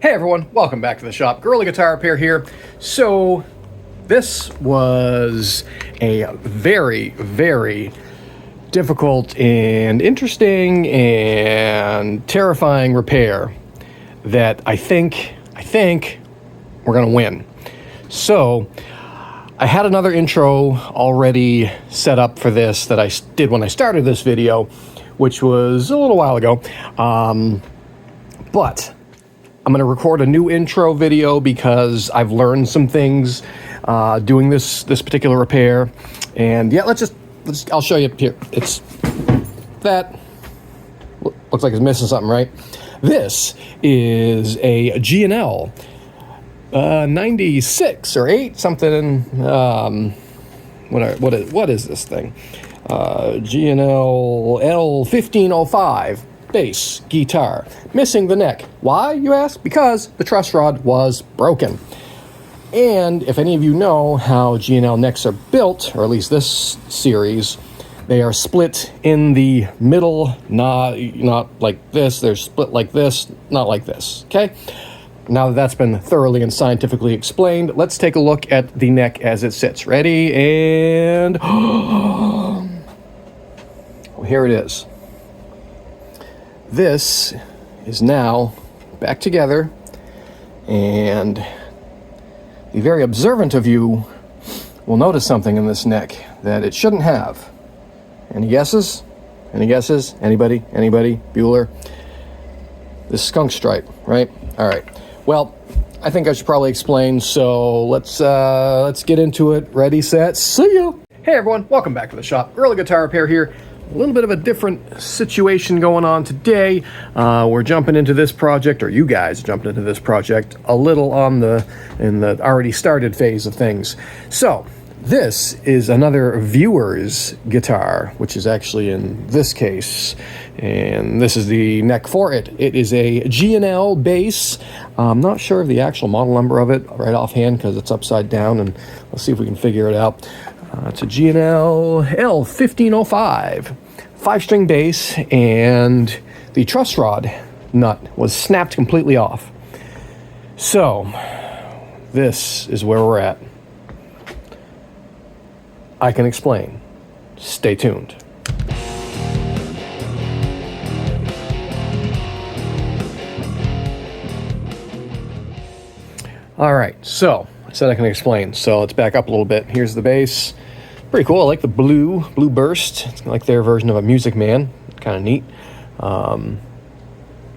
Hey everyone, welcome back to the shop. Guerrilla Guitar Repair here. So this was a very, very difficult and interesting and terrifying repair that I think we're gonna win. So I had another intro already set up for this that I did when I started this video, which was a little while ago. But I'm going to record a new intro video because I've learned some things doing this particular repair. And yeah, I'll show you here. It's that. Looks like it's missing something, right? This is a G&L 96 or 8 something. What is this thing? G&L L1505 bass guitar, missing the neck. Why, you ask? Because the truss rod was broken. And if any of you know how G&L necks are built, or at least this series, they are split in the middle, not like this. They're split like this, not like this. Okay? Now that that's been thoroughly and scientifically explained, let's take a look at the neck as it sits. Ready? And well, here it is. This is now back together, and the very observant of you will notice something in this neck that it shouldn't have. Any guesses? Any guesses? Anybody? Anybody? Bueller? This skunk stripe, right? All right. Well, I think I should probably explain, so let's get into it. Ready, set, see ya! Hey everyone, welcome back to the shop. Guerrilla Guitar Repair here. A little bit of a different situation going on today. We're jumping into this project, or you guys jumped into this project a little in the already started phase of things. So this is another viewer's guitar, which is actually in this case, and this is the neck for it. It is a G&L bass. I'm not sure of the actual model number of it right offhand because it's upside down, and let's see if we can figure it out. It's a G&L L1505 5-string bass, and the truss rod nut was snapped completely off. So this is where we're at. I can explain. Stay tuned. All right, so I said I can explain, so let's back up a little bit. Here's the bass. Pretty cool. I like the blue burst. It's like their version of a Music Man. Kind of neat.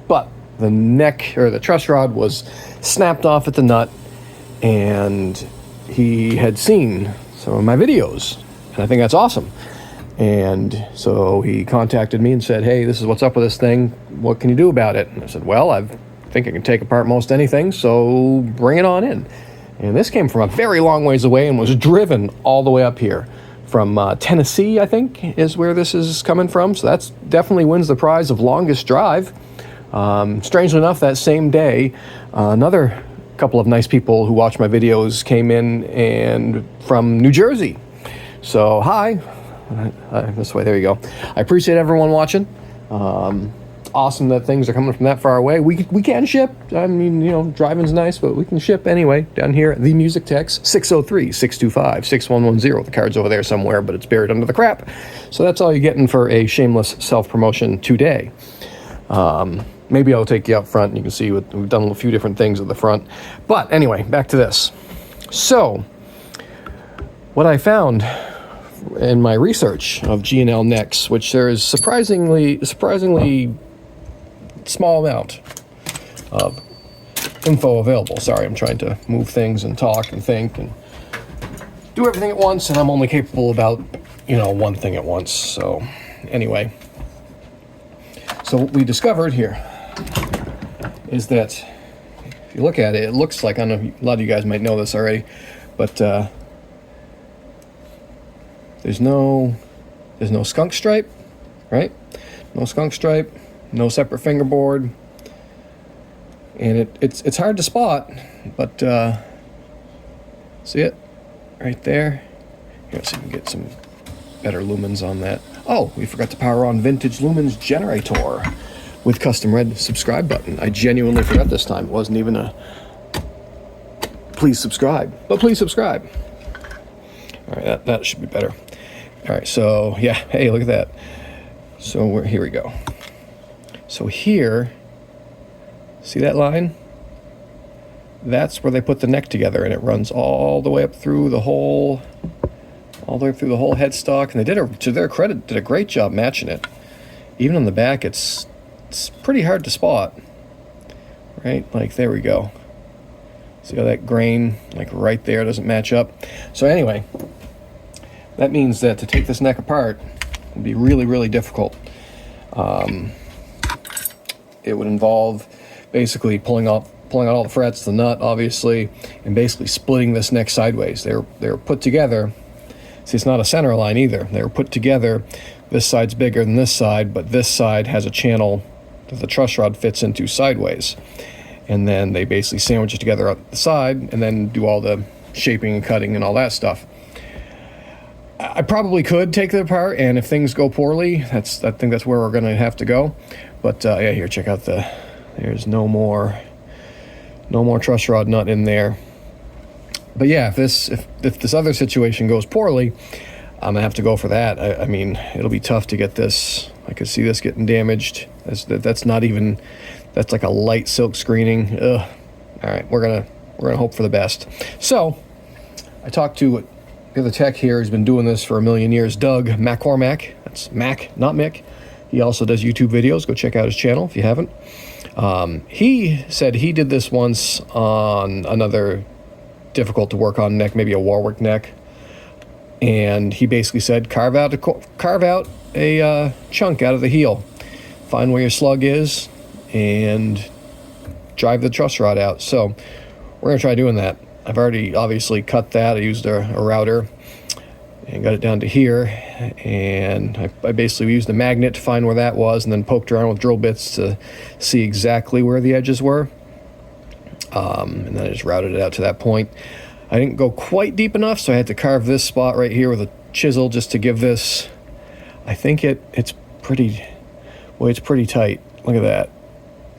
But the neck, or the truss rod, was snapped off at the nut, and he had seen some of my videos, and I think that's awesome. And so he contacted me and said, hey, this is what's up with this thing. What can you do about it? And I said, well, I think I can take apart most anything, so bring it on in. And this came from a very long ways away and was driven all the way up here. From Tennessee, I think, is where this is coming from. So that's definitely wins the prize of longest drive. Strangely enough, that same day, another couple of nice people who watch my videos came in and from New Jersey. So hi, this way, there you go. I appreciate everyone watching. Awesome that things are coming from that far away. We can ship. I mean, you know, driving's nice, but we can ship anyway. Down here at the Music Techs, 603-625-6110. The card's over there somewhere, but it's buried under the crap. So that's all you're getting for a shameless self-promotion today. Maybe I'll take you up front and you can see we've done a few different things at the front. But anyway, back to this. So what I found in my research of G&L necks, which there is surprisingly small amount of info available. Sorry, I'm trying to move things and talk and think and do everything at once, and I'm only capable about, one thing at once. So anyway, so what we discovered here is that if you look at it, it looks like, I don't know, a lot of you guys might know this already, but there's no skunk stripe, right? No skunk stripe. No separate fingerboard, and it's hard to spot, but see it right there? Here, let's see if we can get some better lumens on that. Oh, we forgot to power on vintage lumens generator. with custom red subscribe button. I genuinely forgot this time. It wasn't even a please subscribe, but please subscribe. All right, that should be better. All right, so yeah, hey, look at that. So here we go. So here, see that line? That's where they put the neck together, and it runs all the way up through the whole, headstock. And they did, to their credit, did a great job matching it. Even on the back, it's pretty hard to spot, right? Like, there we go. See how that grain, like right there, doesn't match up? So anyway, that means that to take this neck apart would be really, really difficult. It would involve basically pulling out all the frets, the nut, obviously, and basically splitting this neck sideways. They're put together. See, it's not a center line either. They were put together. This side's bigger than this side, but this side has a channel that the truss rod fits into sideways. And then they basically sandwich it together at the side and then do all the shaping and cutting and all that stuff. I probably could take it apart, and if things go poorly, I think that's where we're going to have to go. But yeah, here, check out there's no more truss rod nut in there. But yeah, if this other situation goes poorly, I'm gonna have to go for that. I mean, it'll be tough to get this. I could see this getting damaged. That's not even. That's like a light silk screening. Ugh. All right, we're gonna hope for the best. So, I talked to the other tech here. He's been doing this for a million years. Doug MacCormack. That's Mac, not Mick. He also does YouTube videos. Go check out his channel if you haven't. He said he did this once on another difficult to work on neck, maybe a Warwick neck, and he basically said carve out a chunk out of the heel, find where your slug is, and drive the truss rod out. So we're gonna try doing that. I've already obviously cut that. I used a router and got it down to here, and I basically used a magnet to find where that was, and then poked around with drill bits to see exactly where the edges were. And then I just routed it out to that point. I didn't go quite deep enough, so I had to carve this spot right here with a chisel just to give this. I think it's pretty tight. Look at that.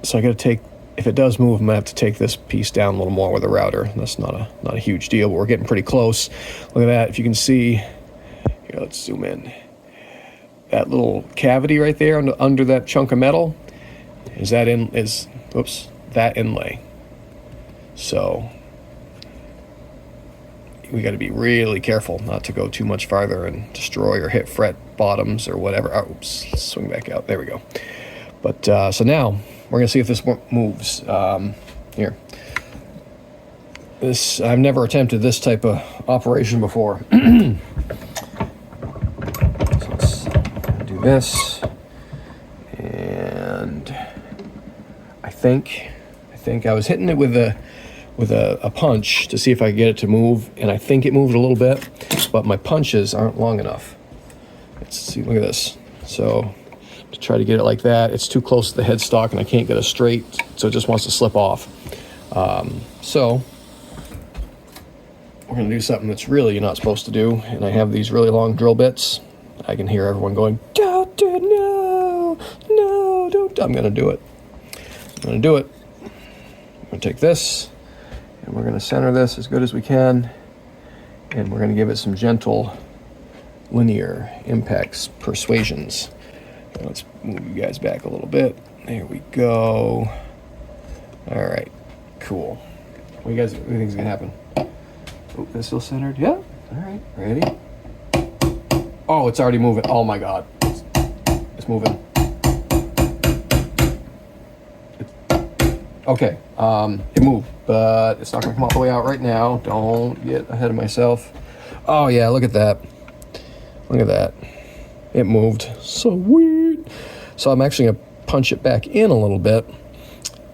So I got to take, if it does move, I'm gonna have to take this piece down a little more with a router. That's not a huge deal, but we're getting pretty close. Look at that. If you can see, here, let's zoom in. That little cavity right there under that chunk of metal that inlay. So we got to be really careful not to go too much farther and destroy or hit fret bottoms or whatever. Oh, oops, swing back out. There we go. But so now we're gonna see if this moves. Here, I've never attempted this type of operation before. So let's do this, and I think I was hitting it with a punch to see if I could get it to move, and I think it moved a little bit, but my punches aren't long enough. Let's see, look at this. So to try to get it like that, it's too close to the headstock and I can't get it straight, so it just wants to slip off. So we're gonna do something that's really you're not supposed to do, and I have these really long drill bits. I can hear everyone going, don't do it, no, don't. I'm gonna do it. I'm gonna take this, and we're gonna center this as good as we can, and we're gonna give it some gentle linear impacts, persuasions. Let's move you guys back a little bit. There we go. All right, cool. What do you think's gonna happen? Oh, that's still centered? Yeah. All right, ready? Oh, it's already moving. Oh my God, it's moving. Okay, it moved, but it's not gonna come all the way out right now. Don't get ahead of myself. Oh yeah, look at that. Look at that. It moved. Sweet. So I'm actually gonna punch it back in a little bit,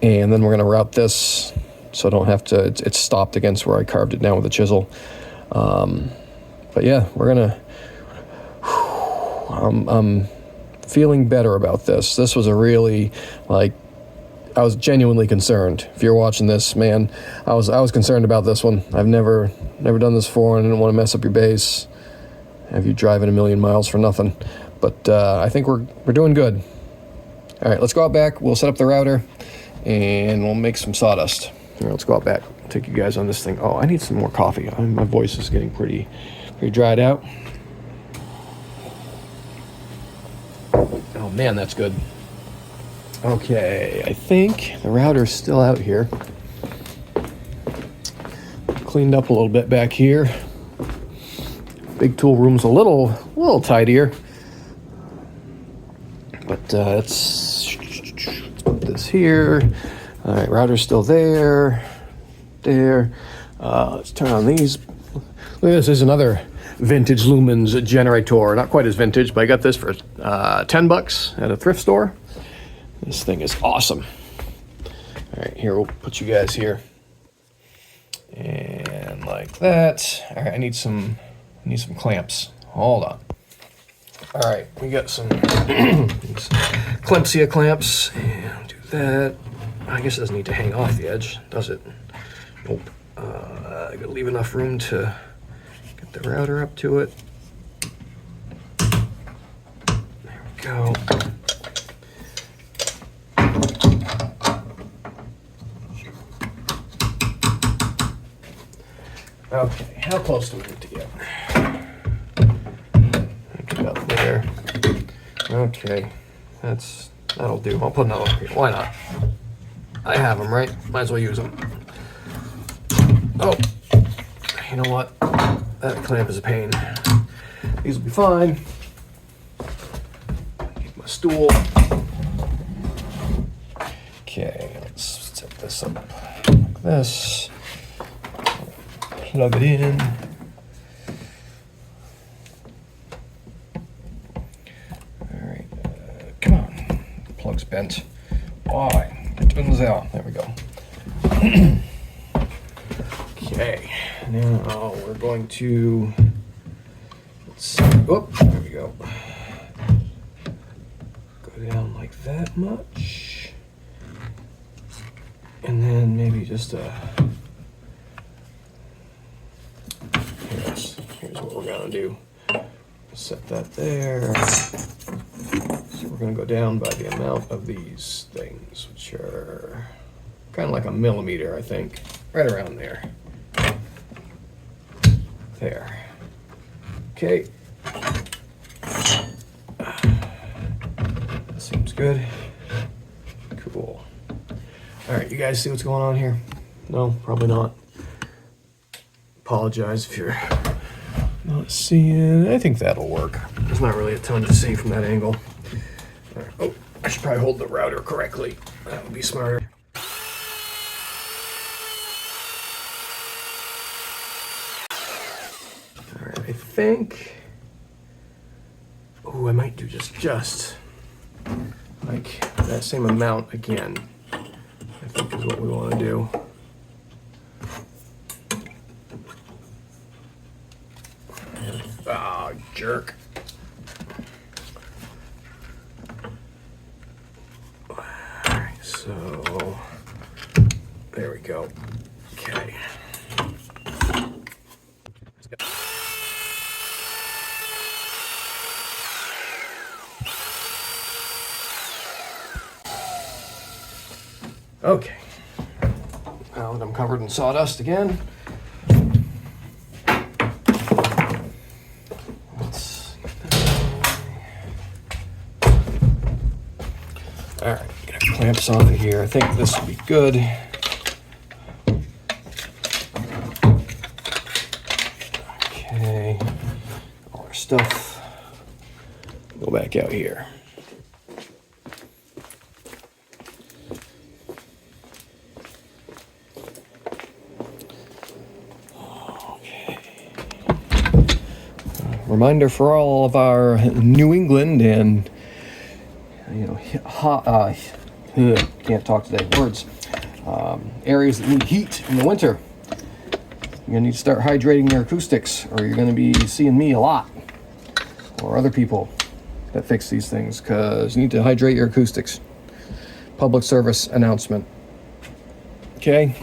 and then we're gonna route this so I don't have to, it's stopped against where I carved it down with a chisel. But yeah, we're gonna, I'm feeling better about this. This was a really, like, I was genuinely concerned. If you're watching this, man, I was concerned about this one. I've never done this before, and I didn't want to mess up your bass, have you driving a million miles for nothing. But I think we're doing good. All right, let's go out back. We'll set up the router, and we'll make some sawdust. All right, let's go out back. Take you guys on this thing. Oh, I need some more coffee. My voice is getting pretty dried out. Oh man, that's good. Okay, I think the router's still out here. Cleaned up a little bit back here. Big tool room's a little tidier. But let's put this here. All right, router's still there. Let's turn on these. Look at this. Is another vintage lumens generator. Not quite as vintage, but I got this for $10 at a thrift store. This thing is awesome. All right, here, we'll put you guys here. And like that. All right, I need some clamps. Hold on. All right, we got some Clemcia clamps. And do that. I guess it doesn't need to hang off the edge, does it? Nope. I gotta leave enough room to get the router up to it. There we go. Okay, how close do we need to get? Get up there. Okay, that'll do. I'll put another one here. Why not? I have them, right? Might as well use them. Oh, you know what? That clamp is a pain. These will be fine. Get my stool. Okay, let's set this up like this. Plug it in. All right, come on. The plug's bent. Why? There we go. Okay, now we're going to, let's see. Oh, there we go. Go down like that much. And then maybe just here's what we're gonna do. Set that there. So we're gonna go down by the amount of these things, which are kind of like a millimeter, I think. Right around there. There. Okay. That seems good. Cool. All right, you guys see what's going on here? No, probably not. Apologize if you're not seeing. I think that'll work. There's not really a ton to see from that angle. All right. Oh, I should probably hold the router correctly. That would be smarter. All right, I think. Oh, I might do just like that same amount again. I think is what we want to do. Ah, oh, jerk. Alright, so there we go. Okay. Okay. Now that I'm covered in sawdust again. All right, get our clamps off of here. I think this will be good. Okay, all our stuff. Go back out here. Okay. Reminder for all of our New England and can't talk today, words. Areas that need heat in the winter. You're gonna need to start hydrating your acoustics, or you're gonna be seeing me a lot, or other people that fix these things, because you need to hydrate your acoustics. Public service announcement. Okay.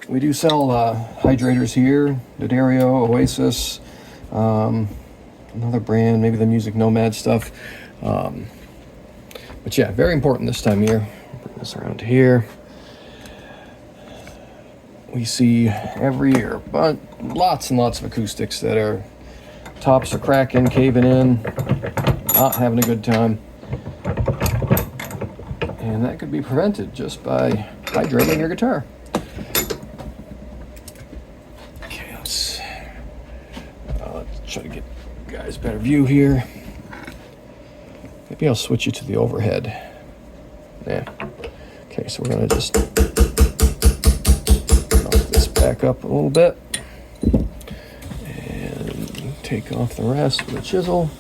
We do sell hydrators here, D'Addario, Oasis, another brand, maybe the Music Nomad stuff. But yeah, very important this time of year. Bring this around here. We see every year, but lots and lots of acoustics that are tops are cracking, caving in, not having a good time. And that could be prevented just by hydrating your guitar. Okay, let's try to get you guys a better view here. Maybe I'll switch you to the overhead. Yeah. Okay, so we're gonna just knock this back up a little bit and take off the rest with a chisel.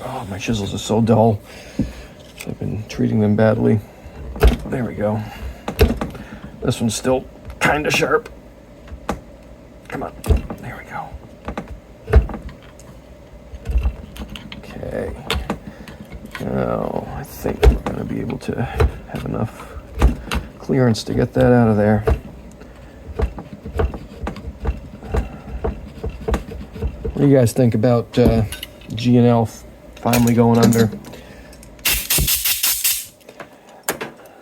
Oh, my chisels are so dull. I've been treating them badly. There we go. This one's still kind of sharp. Come on. There we go. Okay. Now, I think we're going to be able to have enough clearance to get that out of there. What do you guys think about G&L finally going under?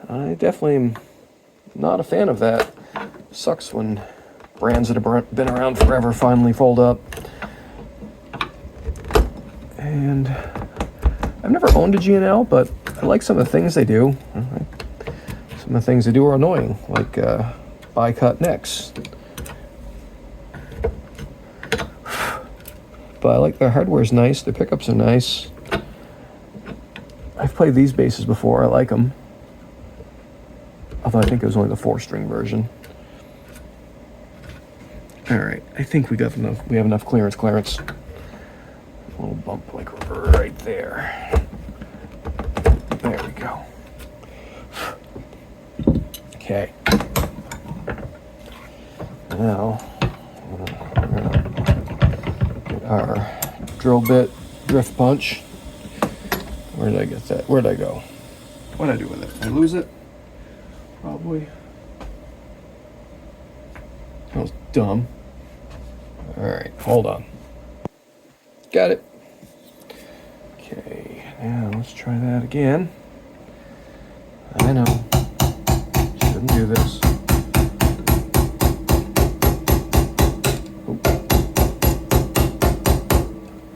I definitely am not a fan of that. Sucks when brands that have been around forever finally fold up. And I've never owned a G&L, but I like some of the things they do. Some of the things they do are annoying, like bi-cut necks. But I like their hardware's nice, their pickups are nice. I've played these basses before, I like them. Although I think it was only the 4-string version. Alright, I think we have enough clearance. A little bump like right there. There we go. Okay. Now, we're gonna get our drill bit drift punch. Where did I get that? Where did I go? What did I do with it? Did I lose it? Probably. That was dumb. Alright, hold on. Got it. Okay, now let's try that again. I know. Shouldn't do this.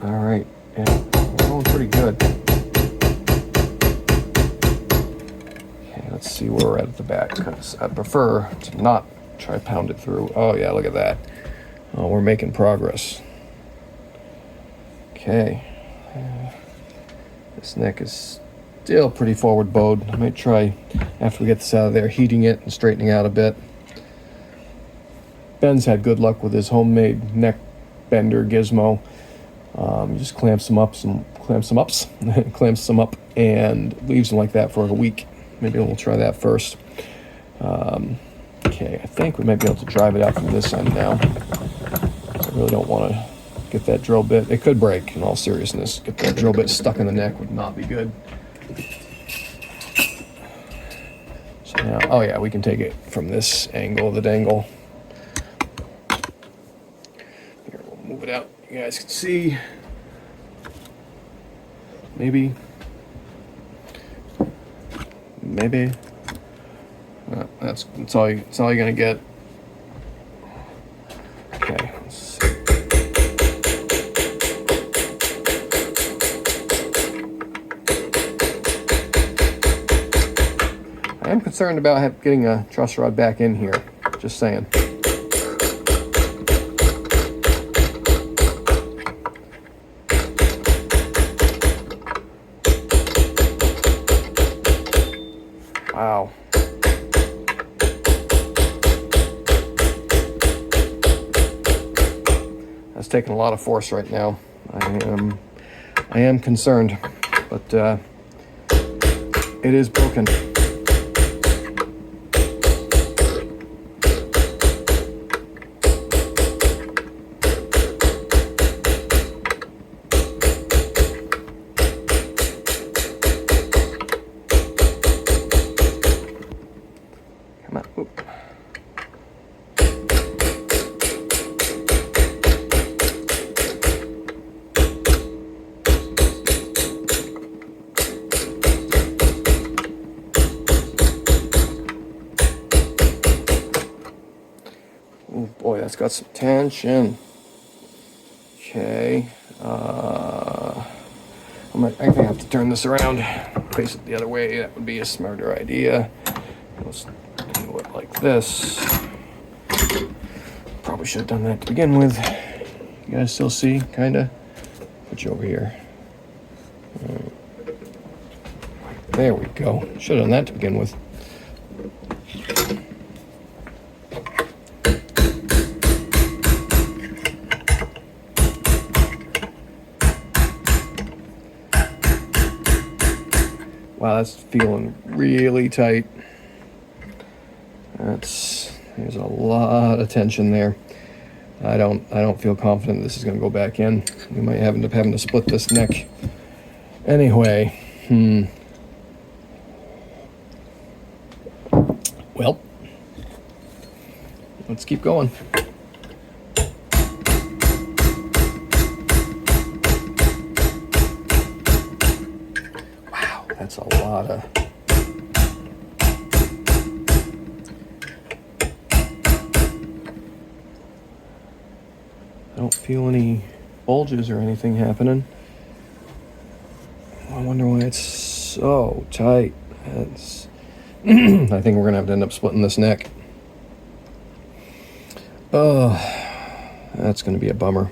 Alright, yeah, we're going pretty good. Let's see where we're at the back, because I prefer to not try to pound it through. Oh yeah, look at that. Oh, we're making progress. Okay. This neck is still pretty forward bowed. I might try, after we get this out of there, heating it and straightening out a bit. Ben's had good luck with his homemade neck bender gizmo. He just clamps them up and leaves them like that for a week. Maybe we'll try that first. Okay, I think we might be able to drive it out from this end now. I really don't want to get that drill bit. It could break, in all seriousness. Get that drill bit stuck in the neck would not be good. So now, oh yeah, we can take it from this angle of the dangle. Here, we'll move it out. You guys can see. Maybe. That's all you're gonna get. Okay, let's see. I am concerned about getting a truss rod back in here. Just saying. Wow. That's taking a lot of force right now. I am concerned, but it is broken. Come on. Oop. it's got some tension. Okay. I think I have to turn this around, face it the other way. That would be a smarter idea. Let's do it like this. Probably should have done that to begin with. You guys still see, kinda? Put you over here. There we go. Should have done that to begin with. Wow, that's feeling really tight. There's a lot of tension there. I don't feel confident this is going to go back in. We might end up having to split this neck. Anyway, well, let's keep going. Wow, that's a lot of... I don't feel any bulges or anything happening. I wonder why it's so tight. That's I think we're gonna have to end up splitting this neck. Oh, that's gonna be a bummer.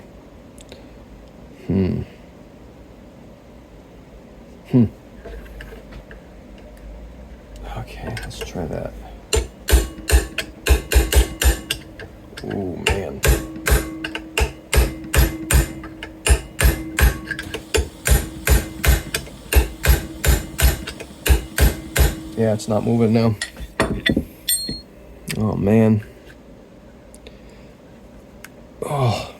Okay, let's try that. Oh man. Yeah, it's not moving now. Oh man. Oh,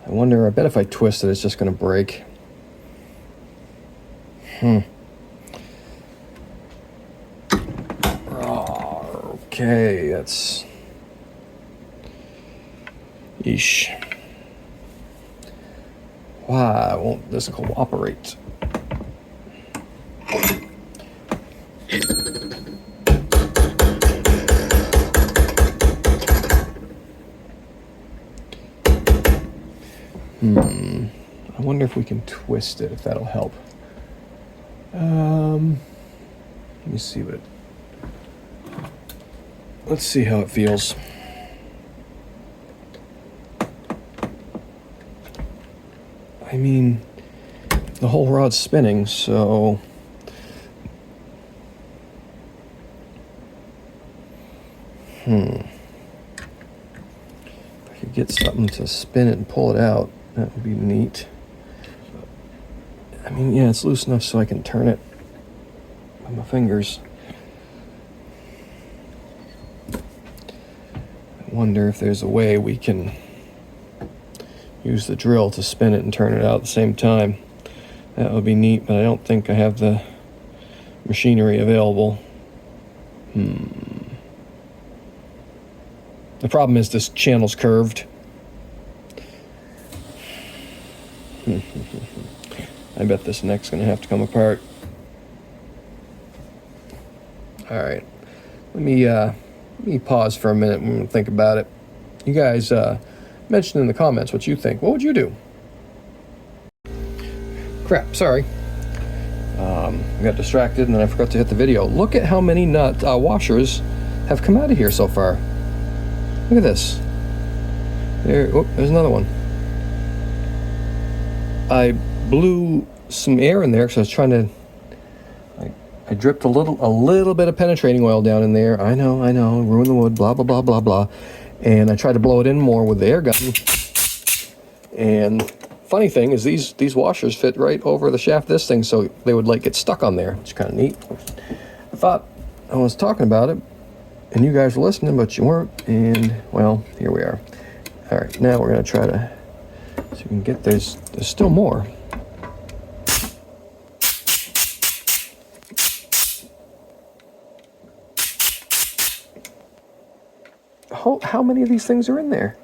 I wonder, I bet if I twist it, it's just gonna break. Oh, okay, that's... Yeesh. Why won't this cooperate? I wonder if we can twist it, if that'll help. Let me see what it... Let's see how it feels. I mean, the whole rod's spinning, so... If I could get something to spin it and pull it out, that would be neat. I mean, yeah, it's loose enough so I can turn it with my fingers. I wonder if there's a way we can use the drill to spin it and turn it out at the same time. That would be neat, but I don't think I have the machinery available. The problem is this channel's curved. I bet this neck's gonna have to come apart. All right, let me pause for a minute and think about it. You guys mention in the comments what you think. What would you do? Crap, sorry. I got distracted and then I forgot to hit the video. Look at how many washers have come out of here so far. Look at this. There's another one. I blew some air in there because I was trying to... I dripped a little bit of penetrating oil down in there. I know, ruin the wood, blah, blah, blah, blah, blah. And I tried to blow it in more with the air gun. And funny thing is these washers fit right over the shaft of this thing, so they would like get stuck on there, which is kind of neat. I thought I was talking about it, and you guys were listening, but you weren't. And, well, here we are. All right, now we're going to try to... So you can get... There's still more. How many of these things are in there?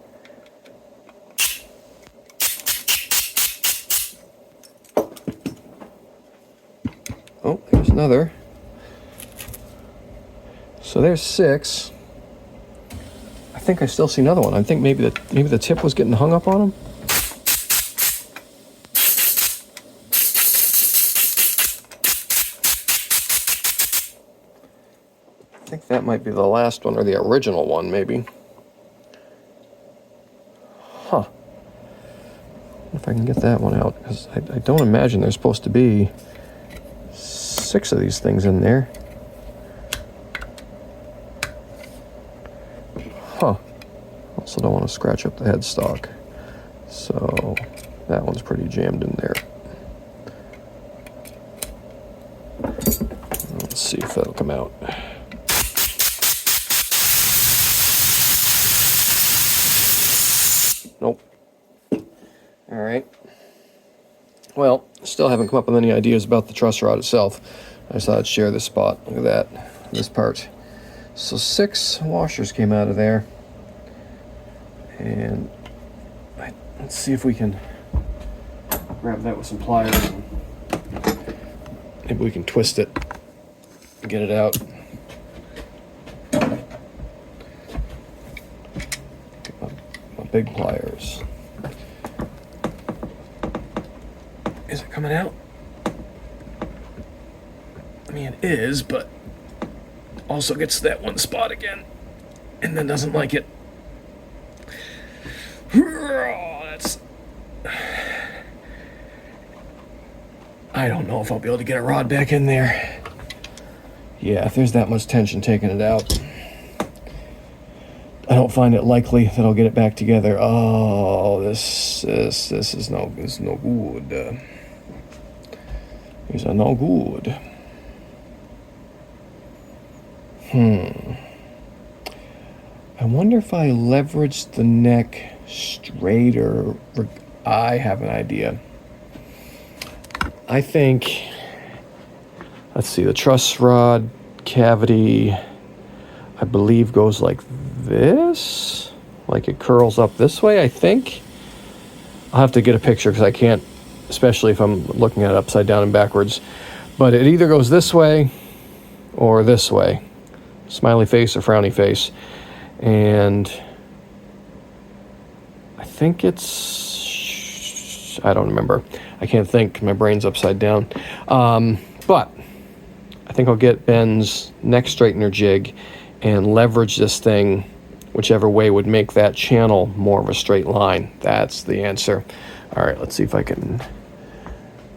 Oh, there's another. So there's 6. I think I still see another one. I think maybe the tip was getting hung up on him. I think that might be the last one, or the original one, maybe. Huh. If I can get that one out, because I don't imagine there's supposed to be 6 of these things in there. Huh. Also don't want to scratch up the headstock. So that one's pretty jammed in there. Let's see if that'll come out. Nope. All right. Well, still haven't come up with any ideas about the truss rod itself. I just thought I'd share this spot. Look at that, this part. So 6 washers came out of there. And let's see if we can grab that with some pliers. And maybe we can twist it and get it out. Get my big pliers. Is it coming out? I mean, it is, but also gets to that one spot again and then doesn't like it. That's... I don't know if I'll be able to get a rod back in there. Yeah, if there's that much tension taking it out, I don't find it likely that I'll get it back together. Oh, this is no good. These are no good. I wonder if I leverage the neck straighter. I have an idea. I think, let's see, the truss rod cavity, I believe, goes like this. Like it curls up this way, I think. I'll have to get a picture because I can't, especially if I'm looking at it upside down and backwards. But it either goes this way or this way. Smiley face or frowny face. And I think it's, I don't remember. I can't think. My brain's upside down. But I think I'll get Ben's neck straightener jig and leverage this thing whichever way would make that channel more of a straight line. That's the answer. All right, let's see if I can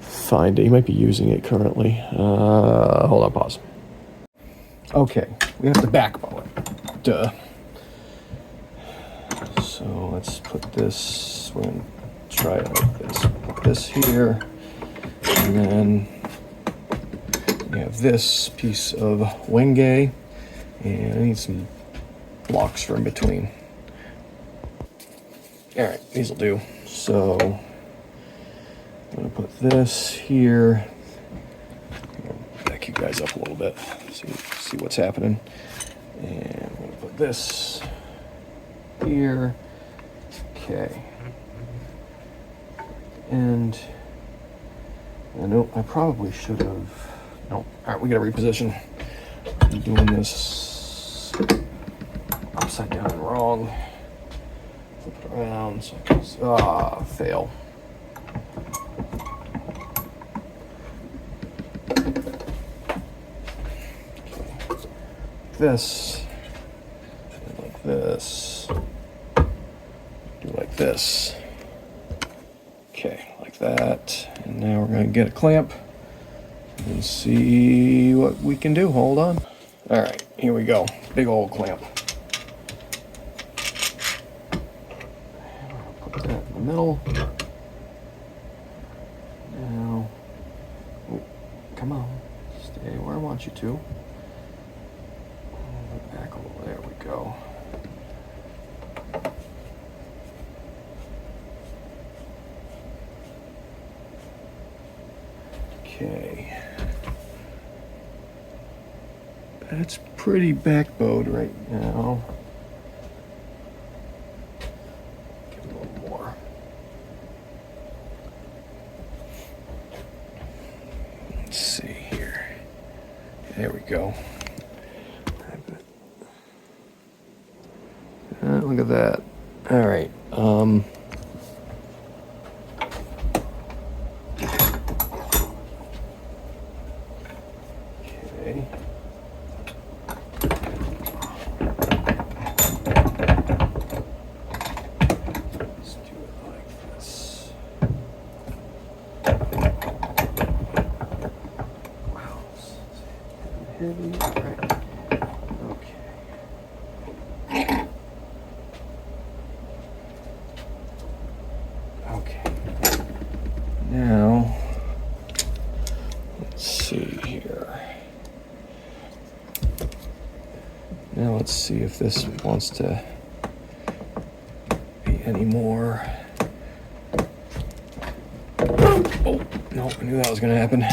find it. You might be using it currently. Hold on, pause. Okay, we have to backbow it. Duh. So let's put this, we're going to try it like this. Put this here, and then we have this piece of wenge, and I need some blocks for in between. All right, these will do. So I'm going to put this here. Back you guys up a little bit, see what's happening. And I'm going to put this here. Okay. And I know I probably should have. No. All right, we got to reposition. I'm doing this upside down and wrong. Flip it around. So fail. Okay. This. Like this. Do like this. Okay, like that. And now we're going to get a clamp and see what we can do. Hold on. All right, here we go. Big old clamp. Put that in the middle. Now, oh, come on, stay where I want you to. Back a little. There we go. Okay. That's pretty backbowed right now. Give it a little more. Let's see here. There we go. Look at that. All right. Okay. Let's do it like this. Wow. Heavy. All right. Okay. Okay. Now, let's see here. Now let's see if this wants to be any more. Oh, no, I knew that was going to happen.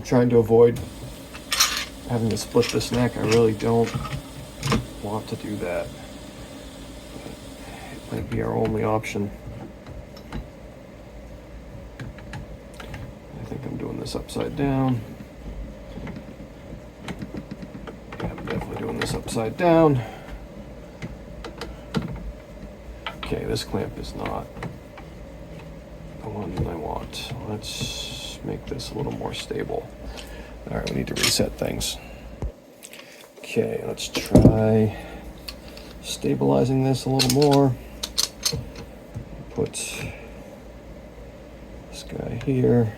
Trying to avoid having to split this neck. I really don't want to do that. But it might be our only option. I think I'm doing this upside down. Yeah, I'm definitely doing this upside down. Okay, this clamp is not the one I want. Let's make this a little more stable. All right, we need to reset things. Okay, let's try stabilizing this a little more. Put this guy here.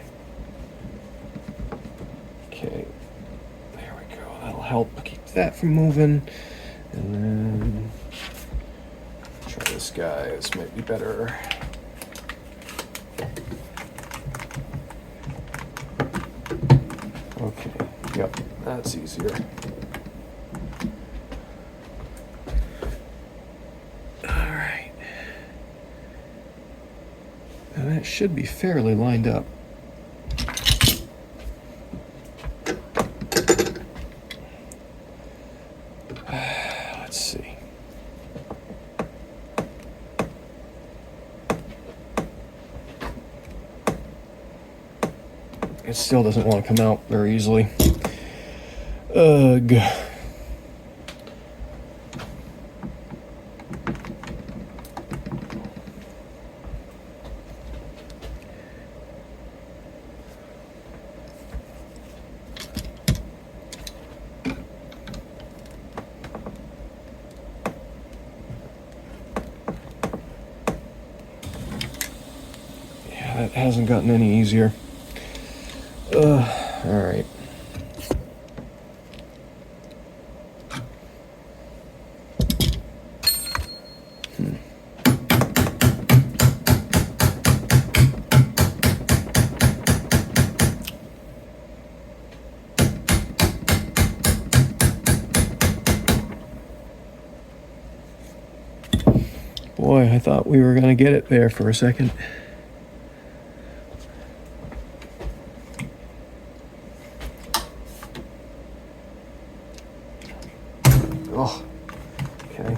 Okay, there we go. That'll help keep that from moving. And then try this guy. This might be better. Okay, yep, that's easier. All right. Now that should be fairly lined up. Let's see. It still doesn't want to come out very easily. Ugh. Yeah, that hasn't gotten any easier. All right. Boy, I thought we were going to get it there for a second. Oh, okay.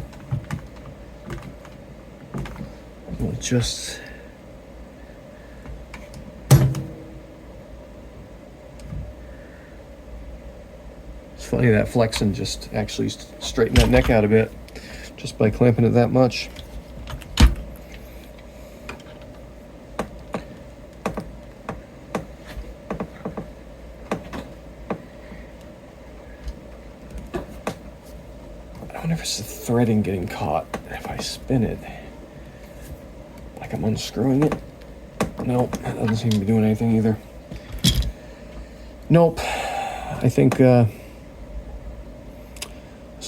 We'll just... It's funny that flexing just actually straightened that neck out a bit just by clamping it that much. I wonder if it's the threading getting caught if I spin it. Like I'm unscrewing it. Nope, that doesn't seem to be doing anything either. Nope. I think there's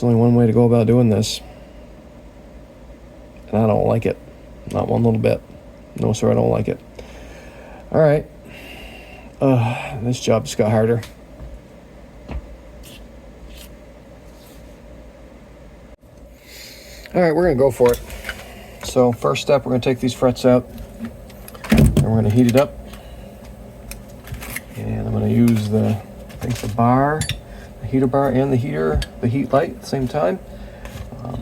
only one way to go about doing this. And I don't like it. Not one little bit. No, sir, I don't like it. All right. This job just got harder. All right, we're gonna go for it. So first step, we're gonna take these frets out and we're gonna heat it up. And I'm gonna use the bar, the heater bar and the heat light at the same time.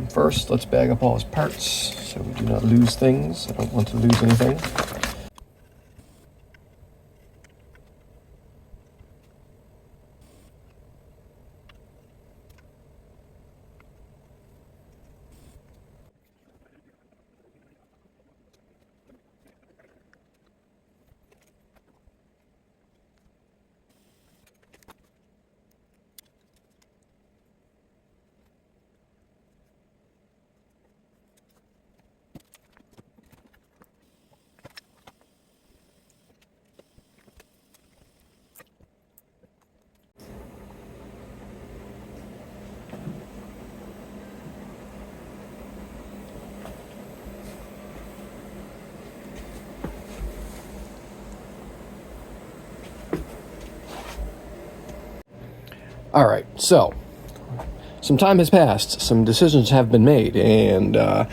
First, let's bag up all his parts so we do not lose things. I don't want to lose anything. All right, so some time has passed, some decisions have been made, and I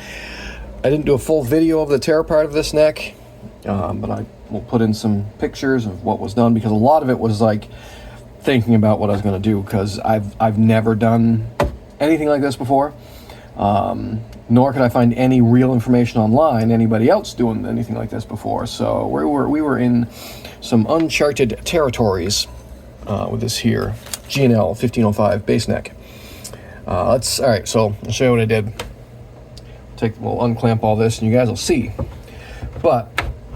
didn't do a full video of the tear apart of this neck, but I will put in some pictures of what was done, because a lot of it was like thinking about what I was going to do, because I've never done anything like this before, nor could I find any real information online, anybody else doing anything like this before. So we were in some uncharted territories with this here G&L 1505 bass neck. All right, so I'll show you what I did. We'll unclamp all this and you guys will see. But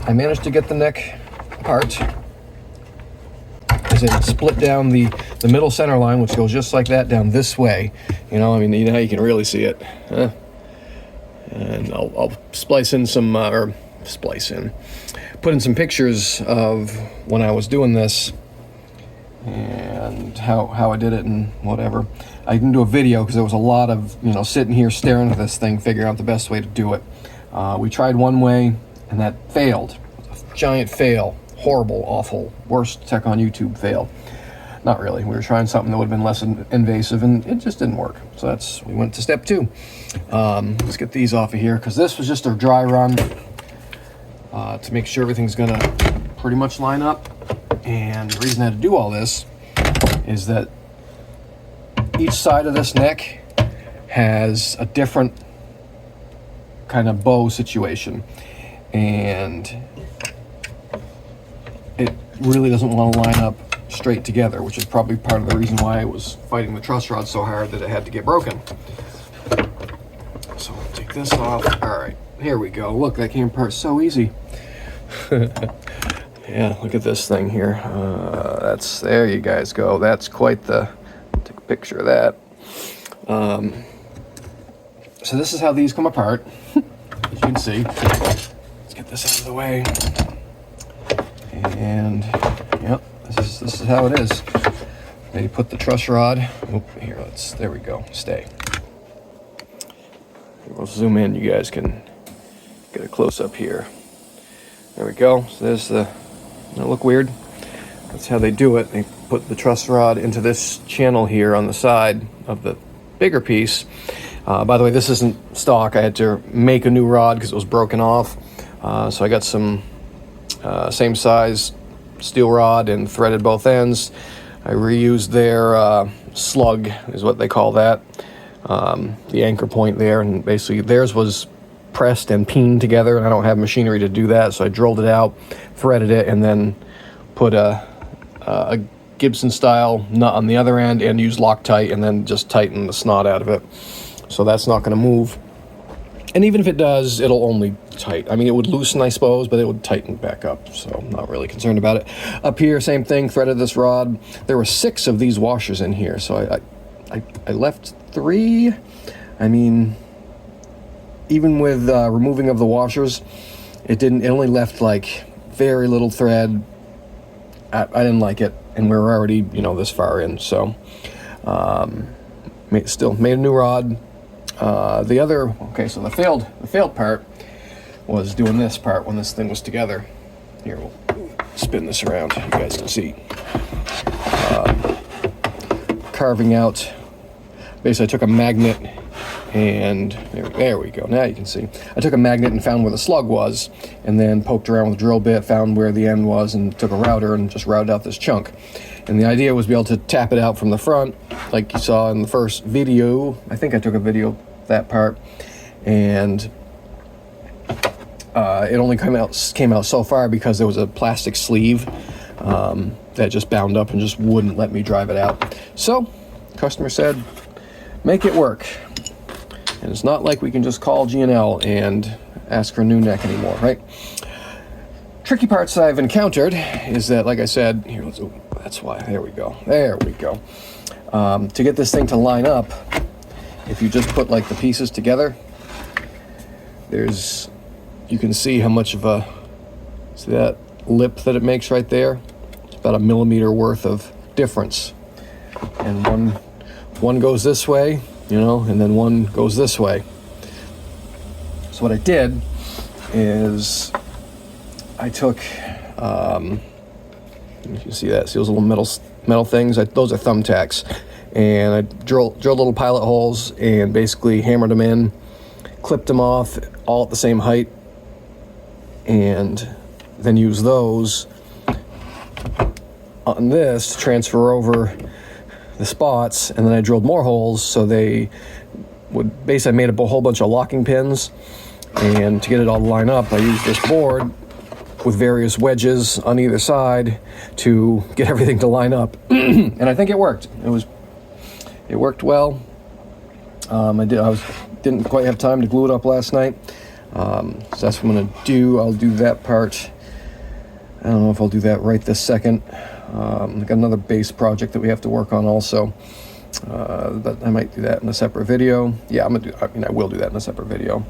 I managed to get the neck apart. As it split down the middle center line, which goes just like that down this way. You know, I mean, you know how you can really see it. And I'll put in some pictures of when I was doing this and how I did it and whatever. I didn't do a video because there was a lot of, you know, sitting here staring at this thing, figuring out the best way to do it. We tried one way and that failed. A giant fail. Horrible, awful, worst tech on YouTube fail. Not really. We were trying something that would have been less invasive and it just didn't work. So we went to step 2. Let's get these off of here because this was just a dry run to make sure everything's gonna pretty much line up. And the reason I had to do all this is that each side of this neck has a different kind of bow situation, and it really doesn't want to line up straight together, which is probably part of the reason why I was fighting the truss rod so hard that it had to get broken. So I'll take this off. All right, here we go. Look, that came apart so easy. Yeah, look at this thing here. There you guys go. That's quite the, take a picture of that. So this is how these come apart, as you can see. Let's get this out of the way. And, yep, this is how it is. They put the truss rod, there we go, stay. We'll zoom in, you guys can get a close up here. There we go, so there's doesn't it look weird? That's how they do it. They put the truss rod into this channel here on the side of the bigger piece. By the way, this isn't stock. I had to make a new rod because it was broken off. So I got some same size steel rod and threaded both ends. I reused their slug, is what they call that. The anchor point there, and basically theirs was pressed and peened together, and I don't have machinery to do that, so I drilled it out, threaded it, and then put a Gibson style nut on the other end and used Loctite, and then just tighten the snot out of it. So that's not going to move. And even if it does, it'll only tighten. I mean, it would loosen, I suppose, but it would tighten back up, so I'm not really concerned about it. Up here, same thing, threaded this rod. There were 6 of these washers in here, so I left 3. I mean, even with removing of the washers, it only left like very little thread. I didn't like it, and we were already, you know, this far in, so still made a new rod. So the failed part was doing this part when this thing was together. Here, we'll spin this around, you guys can see. Carving out, basically I took a magnet, and there we go, now you can see. I took a magnet and found where the slug was, and then poked around with a drill bit, found where the end was, and took a router and just routed out this chunk. And the idea was to be able to tap it out from the front, like you saw in the first video. I think I took a video that part, and it only came out so far because there was a plastic sleeve that just bound up and just wouldn't let me drive it out. So customer said, make it work. And it's not like we can just call G&L and ask for a new neck anymore, right? Tricky parts that I've encountered is that, like I said, here, that's why, there we go. To get this thing to line up, if you just put like the pieces together, you can see how much of see that lip that it makes right there? It's about a millimeter worth of difference. And one goes this way, you know, and then one goes this way. So what I did is I took, if you see that, see those little metal things? Those are thumbtacks. And I drilled little pilot holes and basically hammered them in, clipped them off all at the same height, and then use those on this to transfer over the spots, and then I drilled more holes so they would basically, I made up a whole bunch of locking pins, and to get it all to line up, I used this board with various wedges on either side to get everything to line up. And I think it worked. It worked well. Didn't quite have time to glue it up last night. So that's what I'm gonna do. I'll do that part. I don't know if I'll do that right this second. I've got another bass project that we have to work on also. But I might do that in a separate video. Yeah, I will do that in a separate video.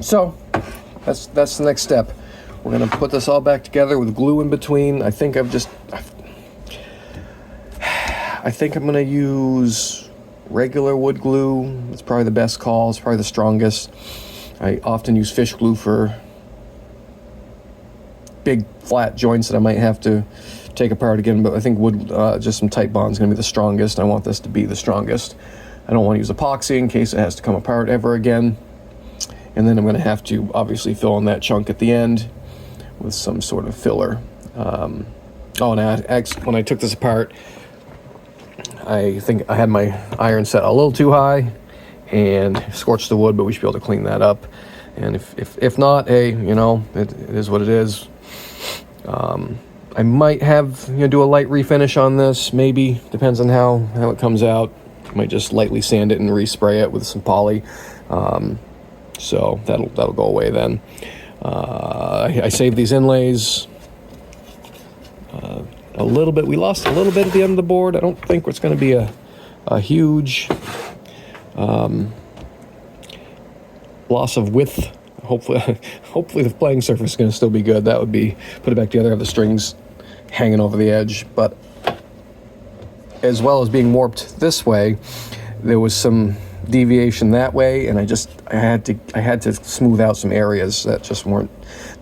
So that's the next step. We're gonna put this all back together with glue in between. I think I'm gonna use regular wood glue. It's probably the best call. It's probably the strongest. I often use fish glue for big flat joints that I might have to take apart again, but I think wood, just some tight bond is going to be the strongest. I want this to be the strongest. I don't want to use epoxy in case it has to come apart ever again. And then I'm going to have to obviously fill in that chunk at the end with some sort of filler. And when I took this apart, I think I had my iron set a little too high and scorched the wood, but we should be able to clean that up. And if not, hey, you know, it is what it is. I might do a light refinish on this, maybe, depends on how it comes out. I might just lightly sand it and respray it with some poly. So that'll go away then. I saved these inlays a little bit. We lost a little bit at the end of the board. I don't think it's going to be a huge loss of width. Hopefully the playing surface is going to still be good. That would be, put it back together, have the strings hanging over the edge. But as well as being warped this way, there was some deviation that way, and I had to smooth out some areas that just weren't.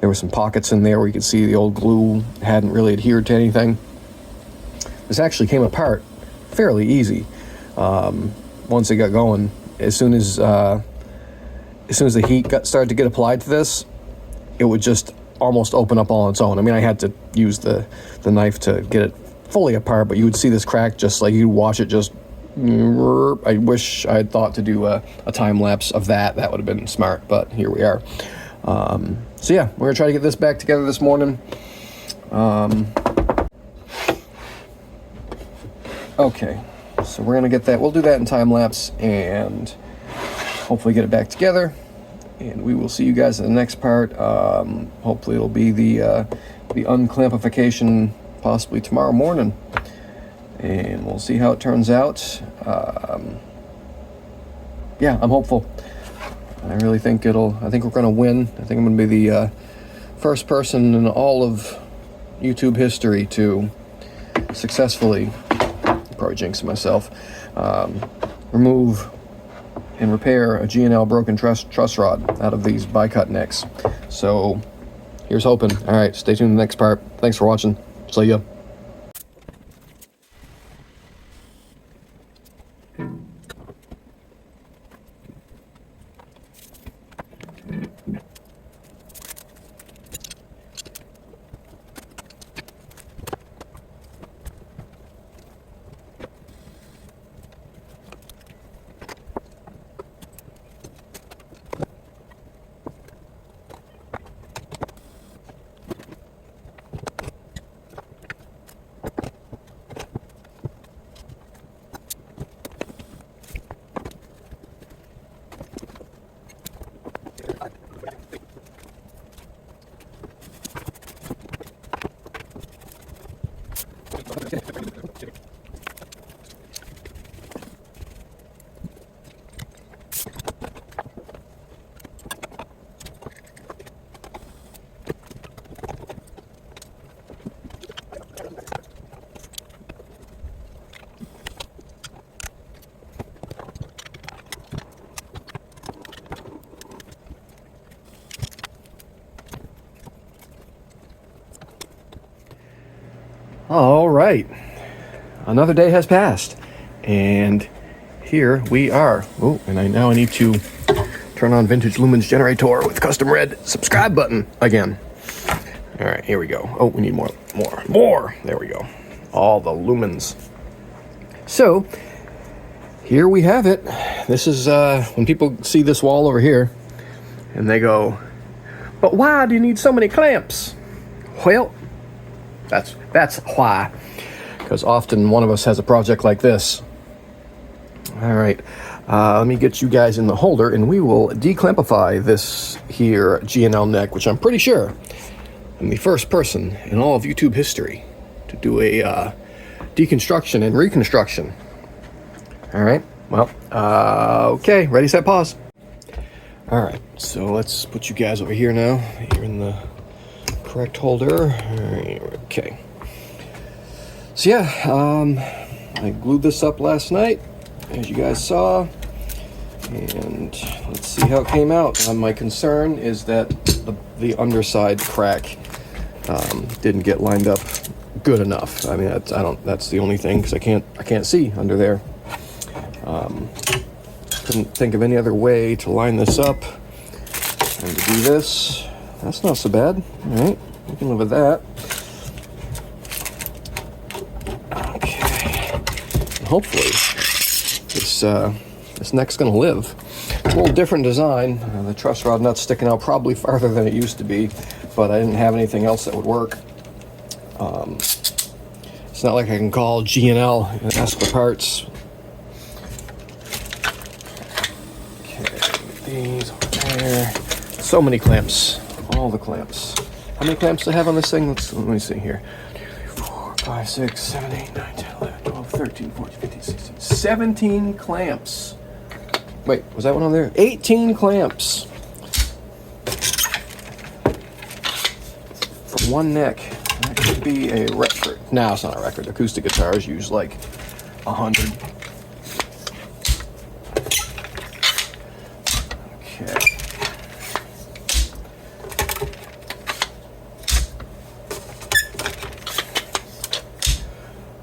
There were some pockets in there where you could see the old glue hadn't really adhered to anything. This actually came apart fairly easy once it got going. As soon as the heat started to get applied to this, it would just almost open up all on its own. I mean, I had to use the knife to get it fully apart, but you would see this crack just like you'd watch it just. I wish I had thought to do a time lapse of that. That would have been smart, but here we are. So yeah, we're gonna try to get this back together this morning. Okay, so we're gonna get that. We'll do that in time lapse and hopefully get it back together. And we will see you guys in the next part. Hopefully it'll be the unclampification possibly tomorrow morning. And we'll see how it turns out. Yeah, I'm hopeful. I really think I think we're gonna win. I think I'm gonna be the first person in all of YouTube history to successfully, probably jinxing myself, remove and repair a G&L broken truss rod out of these bi-cut necks. So here's hoping. All right, stay tuned to the next part. Thanks for watching. See ya. All right, another day has passed, and here we are. Oh, and I need to turn on Vintage Lumens Generator with custom red subscribe button again. All right, here we go. Oh, we need more. There we go. All the lumens. So here we have it. This is when people see this wall over here and they go, but why do you need so many clamps? Well, that's why. Because often one of us has a project like this. All right, let me get you guys in the holder and we will declampify this here G&L neck, which I'm pretty sure I'm the first person in all of YouTube history to do a deconstruction and reconstruction. All right, well, okay, ready, set, pause. All right, so let's put you guys over here now. You're in the correct holder. All right, okay. So yeah, I glued this up last night, as you guys saw, and let's see how it came out. My concern is that the underside crack didn't get lined up good enough. I mean, that's the only thing, because I can't see under there. Couldn't think of any other way to line this up and to do this. That's not so bad. All right, we can live with that. Okay, and hopefully this neck's gonna live. It's a little different design. The truss rod nut's sticking out probably farther than it used to be, but I didn't have anything else that would work. It's not like I can call G&L and ask for parts. These over there. So many clamps. All the clamps. How many clamps do I have on this thing? Let me see here. 4, 5, 6, 7, 8, 9, 10, 11, 12, 13, 14, 15, 16, 17 clamps. Wait, was that one on there? 18 clamps. For one neck. That could be a record. No, it's not a record. Acoustic guitars use like 100.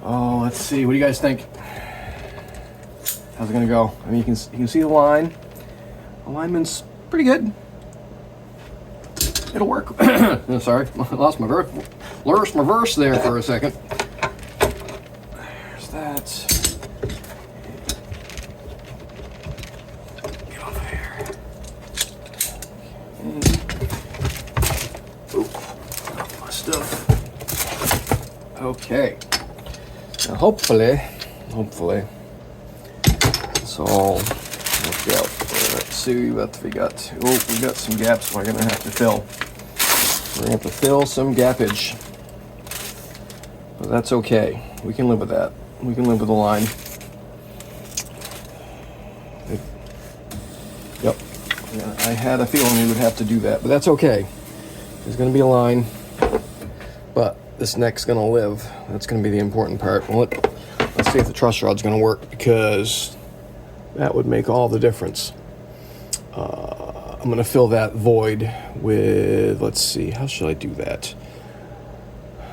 Oh, let's see. What do you guys think? How's it gonna go? I mean, you can see the line. Alignment's pretty good. It'll work. Sorry, I lost my verse there for a second. There's that. Get off here. Oop, my stuff. Okay. Now hopefully, it's all worked out. Let's see what we got. Oh, we got some gaps we're gonna have to fill. We're gonna have to fill some gappage. But that's okay. We can live with that. We can live with the line. Yep. Yeah, I had a feeling we would have to do that, but that's okay. There's gonna be a line, but this neck's gonna live. That's gonna be the important part. Well, let's see if the truss rod's gonna work, because that would make all the difference. I'm gonna fill that void with, let's see, how should I do that?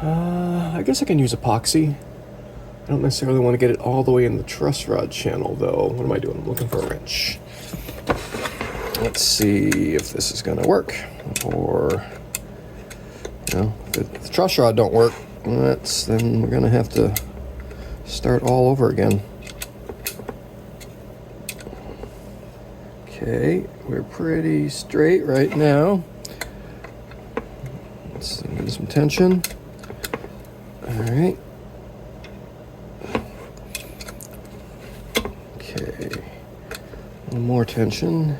I guess I can use epoxy. I don't necessarily want to get it all the way in the truss rod channel though. What am I doing? I'm looking for a wrench. Let's see if this is gonna work. Or, you know, if the truss rod don't work, then we're gonna have to start all over again. Okay, we're pretty straight right now. Let's get some tension. All right. Okay, a little more tension.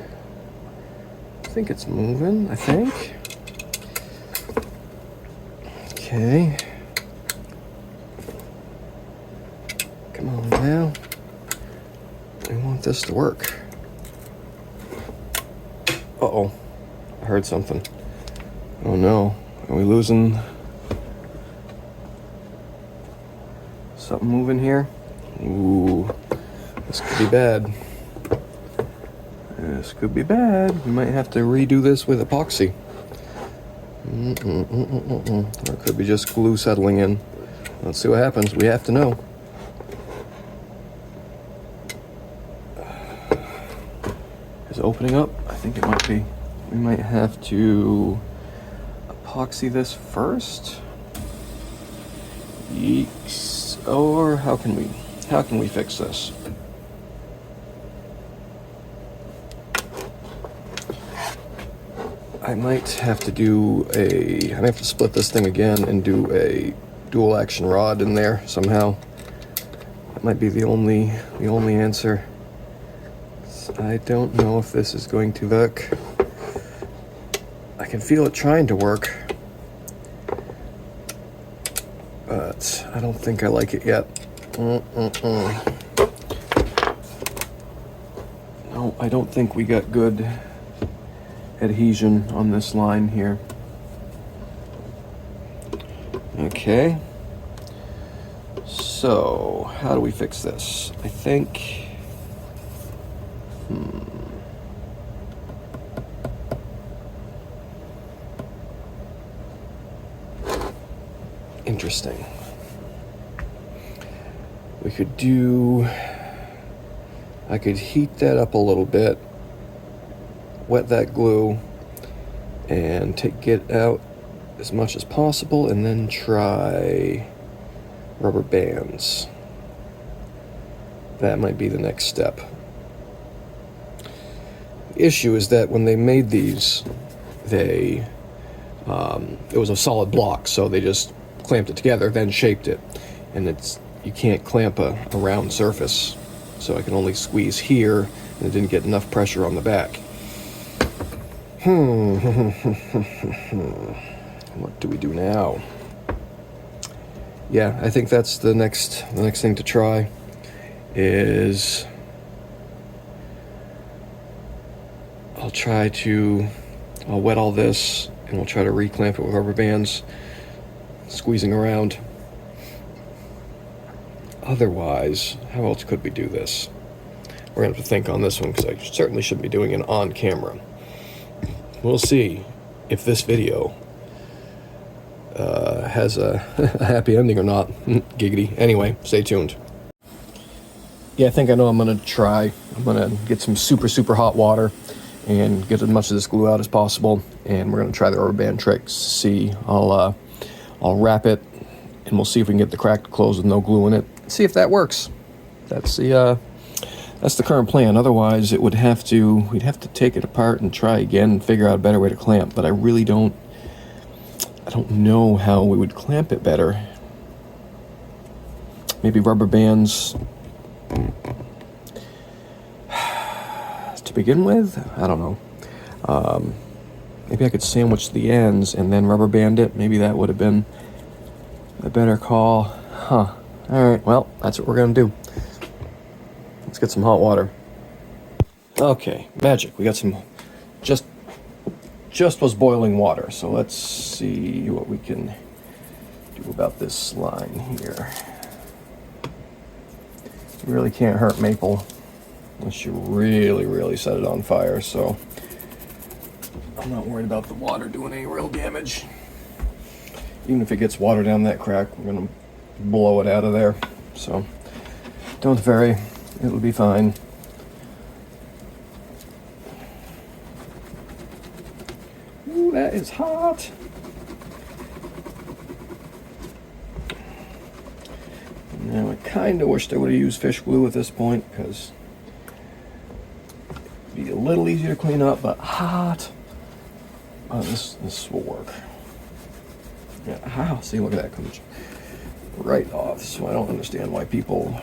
I think it's moving, I think. Okay. Come on now. I want this to work. Uh-oh, I heard something. Oh no, are we losing something moving here? Ooh, this could be bad. This could be bad. We might have to redo this with epoxy. Or it could be just glue settling in. Let's see what happens. We have to know. Is it opening up? I think it might be. We might have to epoxy this first. Yeeks. Or how can we fix this? I might have to split this thing again and do a dual action rod in there somehow. That might be the only answer. I don't know if this is going to work. I can feel it trying to work, but I don't think I like it yet. No, I don't think we got good adhesion on this line here. Okay. So, how do we fix this? I think... Interesting. I could heat that up a little bit, wet that glue, and get out as much as possible, and then try rubber bands. That might be the next step. The issue is that when they made these, it was a solid block, so they just clamped it together, then shaped it, and you can't clamp a round surface, so I can only squeeze here, and it didn't get enough pressure on the back. What do we do now? Yeah, I think that's the next thing to try. I'll wet all this, and we'll try to reclamp it with rubber bands, squeezing around. Otherwise, how else could we do this? We're gonna have to think on this one, because I certainly shouldn't be doing it on camera. We'll see if this video has a happy ending or not. Giggity. Anyway, stay tuned. Yeah, I think I know I'm gonna try. I'm gonna get some super hot water and get as much of this glue out as possible, and we're gonna try the rubber band tricks. See, I'll wrap it, and we'll see if we can get the crack to close with no glue in it. See if that works. That's the current plan. Otherwise, we'd have to take it apart and try again and figure out a better way to clamp. But I really don't know how we would clamp it better. Maybe rubber bands to begin with? I don't know. Maybe I could sandwich the ends and then rubber band it. Maybe that would have been a better call. Huh. Alright, well, that's what we're gonna do. Let's get some hot water. Okay, magic. We got some just was boiling water. So let's see what we can do about this line here. You really can't hurt maple unless you really set it on fire, so I'm not worried about the water doing any real damage. Even if it gets water down that crack, we're gonna blow it out of there. So don't worry, it'll be fine. Ooh, that is hot. Now I kind of wished I would have used fish glue at this point, because it'd be a little easier to clean up, but hot. Oh, this will work. Yeah, see, look at that, comes right off. So I don't understand why people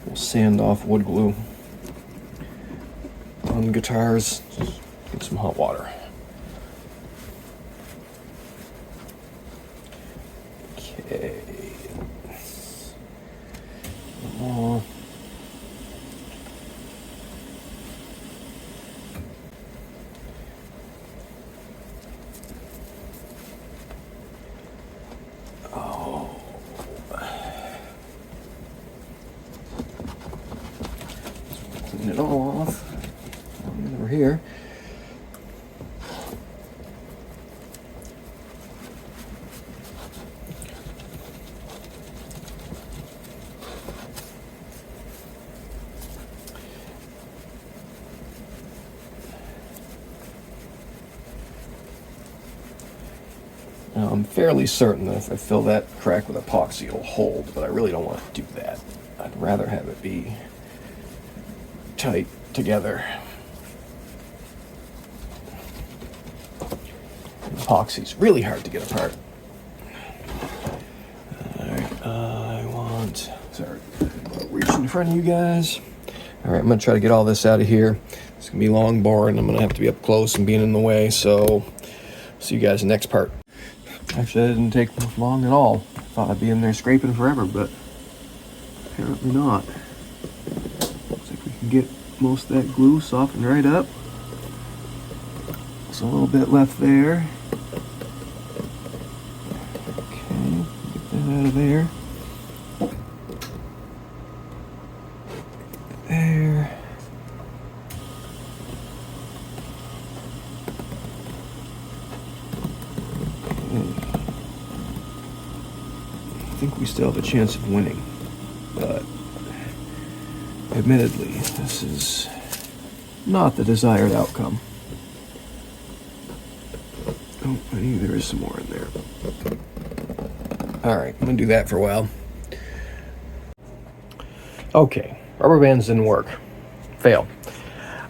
will sand off wood glue on guitars. Just get some hot water. Okay. One more. Clean it all off. Over here. I'm fairly certain that if I fill that crack with epoxy, it'll hold, but I really don't want to do that. I'd rather have it be tight together. Epoxy's really hard to get apart. Alright, I want... Sorry, reach in front of you guys. Alright, I'm going to try to get all this out of here. It's going to be long, boring. I'm going to have to be up close and being in the way, so see you guys in the next part. Actually, that didn't take long at all. I thought I'd be in there scraping forever, but apparently not. Looks like we can get most of that glue softened right up. There's a little bit left there. Okay, get that out of there. There. I think we still have a chance of winning, but admittedly, this is not the desired outcome. Oh, I think there is some more in there. Alright, I'm gonna do that for a while. Okay, rubber bands didn't work. Failed.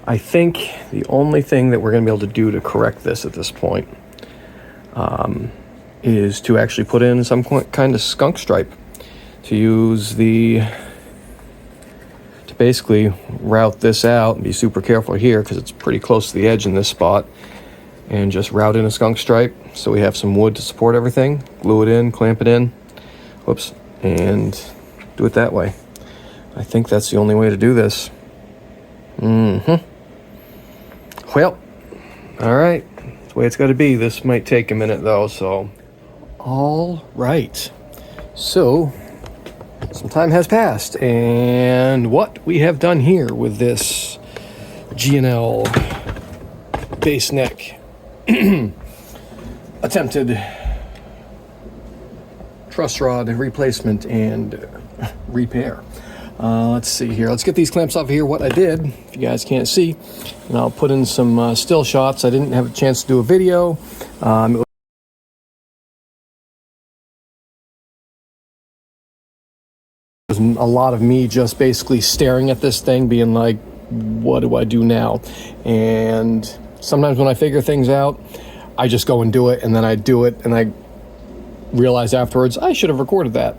I think the only thing that we're gonna be able to do to correct this at this point is to actually put in some kind of skunk stripe to basically route this out and be super careful here because it's pretty close to the edge in this spot, and just route in a skunk stripe so we have some wood to support everything, glue it in, clamp it in, whoops, and do it that way. I think that's the only way to do this. Well, all right, that's the way it's got to be. This might take a minute though, so all right, so some time has passed, and what we have done here with this G&L base neck attempted truss rod replacement and repair. Let's see here. Let's get these clamps off of here. What I did, if you guys can't see, and I'll put in some still shots. I didn't have a chance to do a video. It was a lot of me just basically staring at this thing, being like, what do I do now? And sometimes when I figure things out, I just go and do it, and then I do it, and I realize afterwards, I should have recorded that.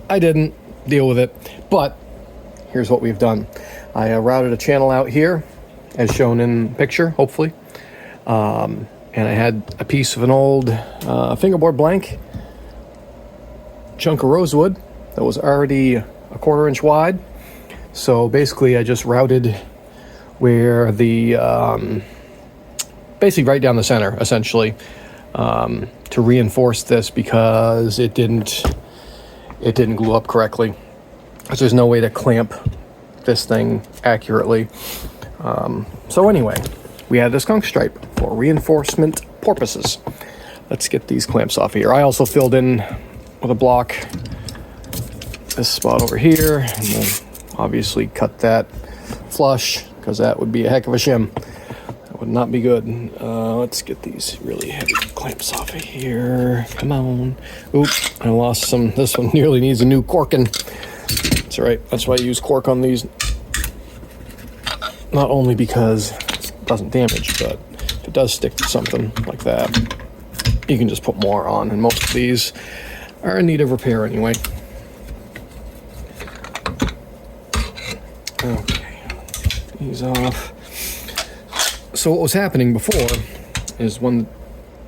I didn't. Deal with it. But here's what we've done. I routed a channel out here, as shown in the picture, hopefully. And I had a piece of an old fingerboard blank chunk of rosewood that was already a 1/4 inch wide. So basically I just routed where the basically right down the center, essentially, to reinforce this because it didn't glue up correctly. Because there's no way to clamp this thing accurately. So anyway, we had this skunk stripe for reinforcement purposes. Let's get these clamps off here. I also filled in with a block this spot over here, and we'll obviously cut that flush because that would be a heck of a shim. That would not be good. Let's get these really heavy clamps off of here. Come on. Oop, I lost some. This one nearly needs a new corking. That's all right. That's why I use cork on these. Not only because it doesn't damage, but if it does stick to something like that, you can just put more on, and most of these are in need of repair anyway. Okay, these off. So what was happening before is when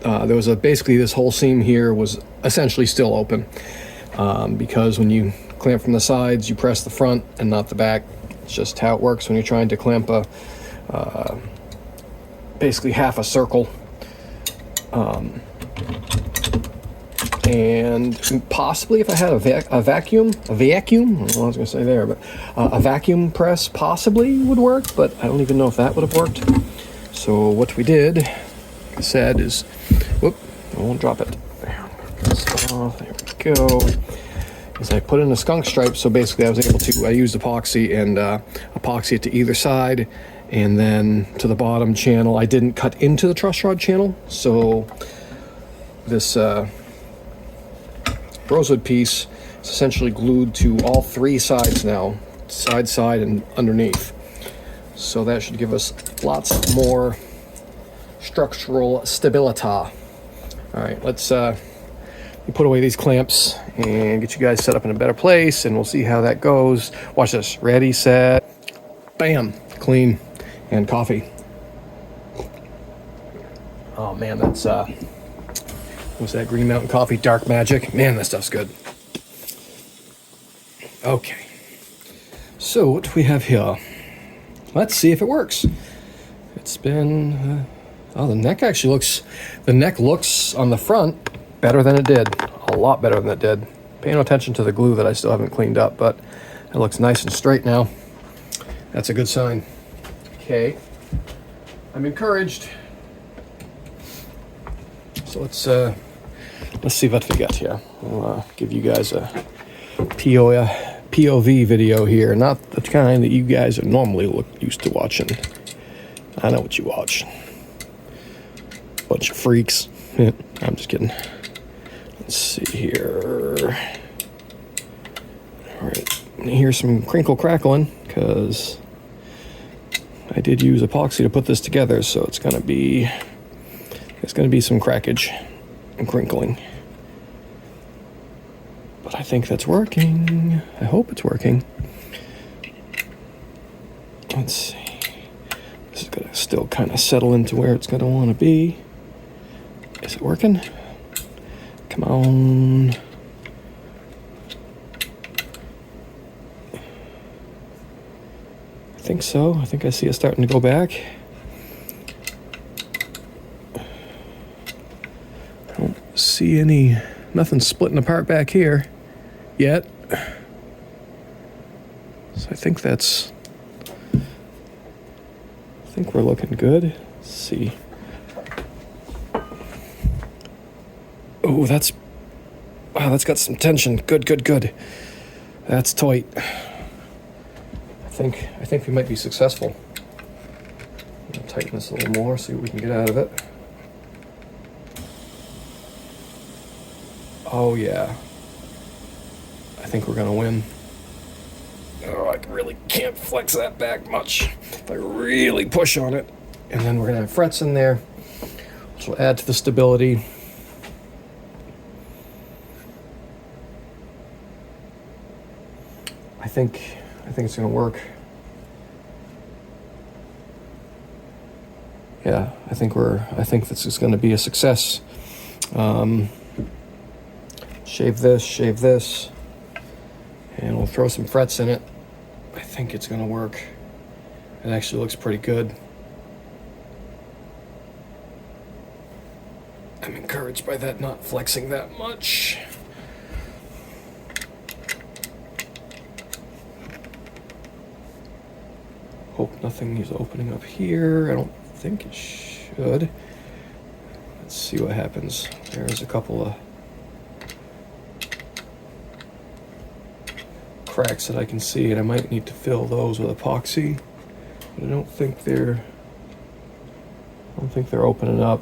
there was basically this whole seam here was essentially still open, because when you clamp from the sides, you press the front and not the back. It's just how it works when you're trying to clamp basically half a circle. And possibly if I had a vacuum, I don't know what I was going to say there, but a vacuum press possibly would work, but I don't even know if that would have worked. So what we did, like I said, is, whoop, I won't drop it. There we go. Is I put in a skunk stripe, so basically I was able to, I used epoxy and epoxy it to either side, and then to the bottom channel. I didn't cut into the truss rod channel, so this rosewood piece is essentially glued to all three sides now, side, and underneath. So that should give us lots more structural stability. All right, let's put away these clamps and get you guys set up in a better place, and we'll see how that goes. Watch this. Ready, set, bam. Clean. And coffee. Oh man, that's what's that? Green Mountain Coffee Dark Magic. Man, that stuff's good. Okay, so what do we have here? Let's see if it works. It's been oh, the neck looks on the front better than it did. A lot better than it did. Pay no attention to the glue that I still haven't cleaned up, but it looks nice and straight now. That's a good sign. Okay, I'm encouraged. So let's see what we got here. I'll give you guys a POV video here, not the kind that you guys are normally used to watching. I know what you watch. Bunch of freaks. I'm just kidding. Let's see here. All right, here's some crinkle crackling because I did use epoxy to put this together, so it's gonna be some crackage and crinkling. But I think that's working. I hope it's working. Let's see. This is gonna still kind of settle into where it's gonna want to be. Is it working? Come on. I think so. I think I see it starting to go back. I don't see nothing splitting apart back here yet. So I think we're looking good. Let's see. Oh, that's got some tension. Good. That's tight. I think we might be successful. I'll tighten this a little more, see what we can get out of it. Oh yeah. I think we're gonna win. Oh, I really can't flex that back much. If I really push on it. And then we're gonna have frets in there, which will add to the stability. I think it's gonna work. Yeah, I think this is gonna be a success. Shave this, and we'll throw some frets in it. I think it's gonna work. It actually looks pretty good. I'm encouraged by that not flexing that much. Hope nothing is opening up here. I don't think it should. Let's see what happens. There's a couple of cracks that I can see, and I might need to fill those with epoxy. But I don't think they're opening up.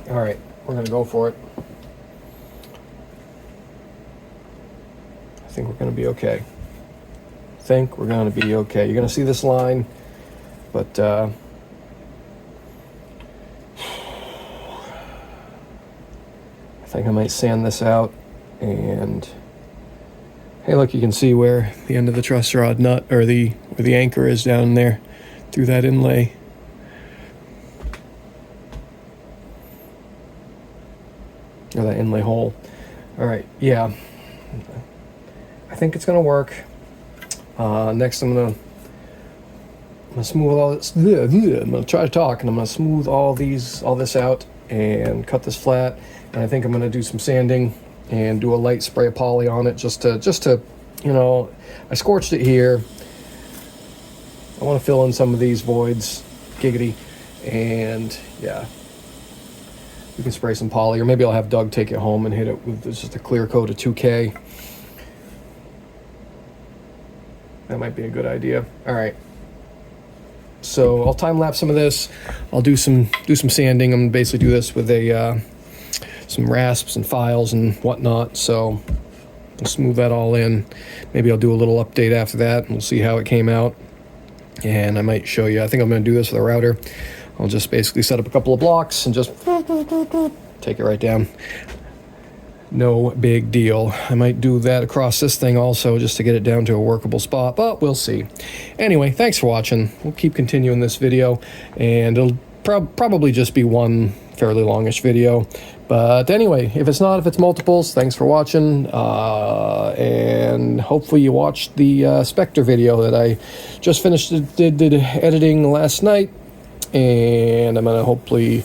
All right, we're gonna go for it. I think we're gonna be okay. You're gonna see this line, but I think I might sand this out. And hey, look, you can see where the end of the truss rod nut, or where the anchor is down there through that inlay. Or that inlay hole. All right, yeah. I think it's gonna work. Next, I'm gonna smooth all this. I'm gonna try to talk, and I'm gonna smooth all this out and cut this flat. And I think I'm gonna do some sanding and do a light spray of poly on it, just to, you know, I scorched it here. I want to fill in some of these voids, giggity, and yeah, we can spray some poly, or maybe I'll have Doug take it home and hit it with just a clear coat of 2K. That might be a good idea. All right. So I'll time lapse some of this. I'll do some sanding. I'm gonna basically do this with a some rasps and files and whatnot. So I'll smooth that all in. Maybe I'll do a little update after that, and we'll see how it came out. And I might show you. I think I'm going to do this with a router. I'll just basically set up a couple of blocks and just take it right down. No big deal. I might do that across this thing also, just to get it down to a workable spot, but we'll see. Anyway, thanks for watching. We'll keep continuing this video, and it'll probably just be one fairly longish video. But anyway, if it's multiples, thanks for watching, and hopefully you watched the Spectre video that I just finished did editing last night, and I'm gonna hopefully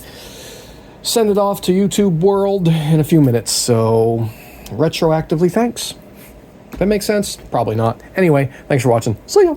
send it off to YouTube World in a few minutes. So retroactively, thanks. That makes sense? Probably not. Anyway, thanks for watching. See ya.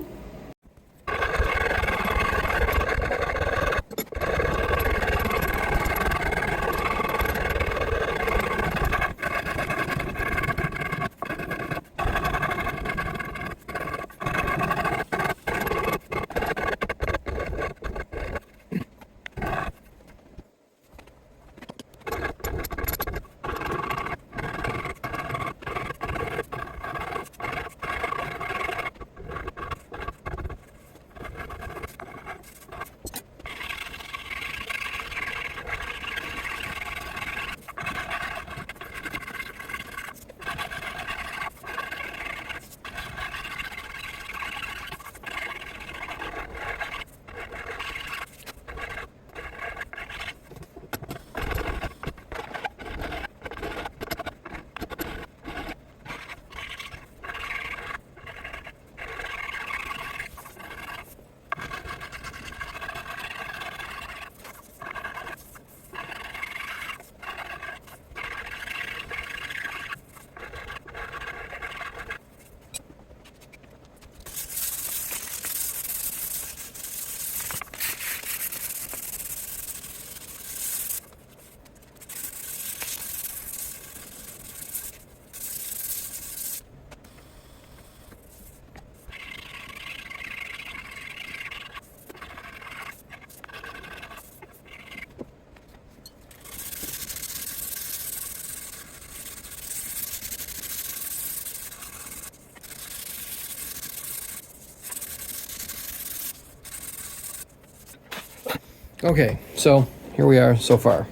Okay, so here we are so far.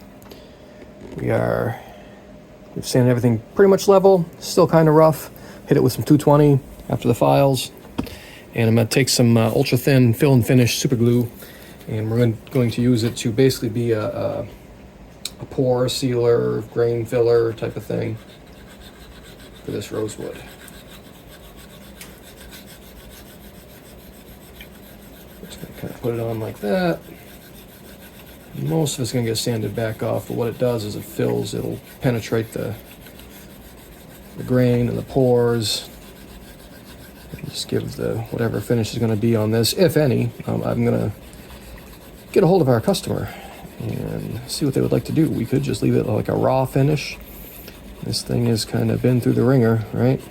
We've sanded everything pretty much level, still kind of rough. Hit it with some 220 after the files. And I'm going to take some ultra thin fill and finish super glue, and we're going to use it to basically be a pore sealer, grain filler type of thing for this rosewood. Just going to kind of put it on like that. Most of it's going to get sanded back off, but what it does is it'll penetrate the grain and the pores, and just give the whatever finish is going to be on this, if any. I'm going to get a hold of our customer and see what they would like to do. We could just leave it like a raw finish. This thing has kind of been through the ringer, right?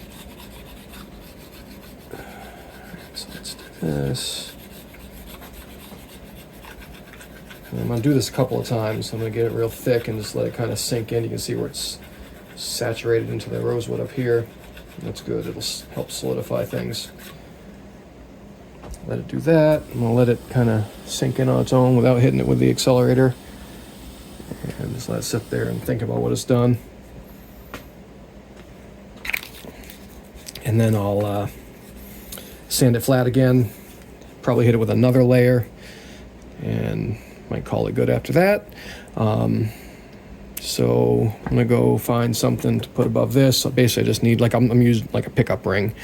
So let's do this. I'm going to do this a couple of times. I'm going to get it real thick and just let it kind of sink in. You can see where it's saturated into the rosewood up here. That's good. It'll help solidify things. Let it do that. I'm going to let it kind of sink in on its own without hitting it with the accelerator. And just let it sit there and think about what it's done. And then I'll sand it flat again. Probably hit it with another layer. And might call it good after that. So I'm gonna go find something to put above this. So basically I just need, like, I'm using like a pickup ring,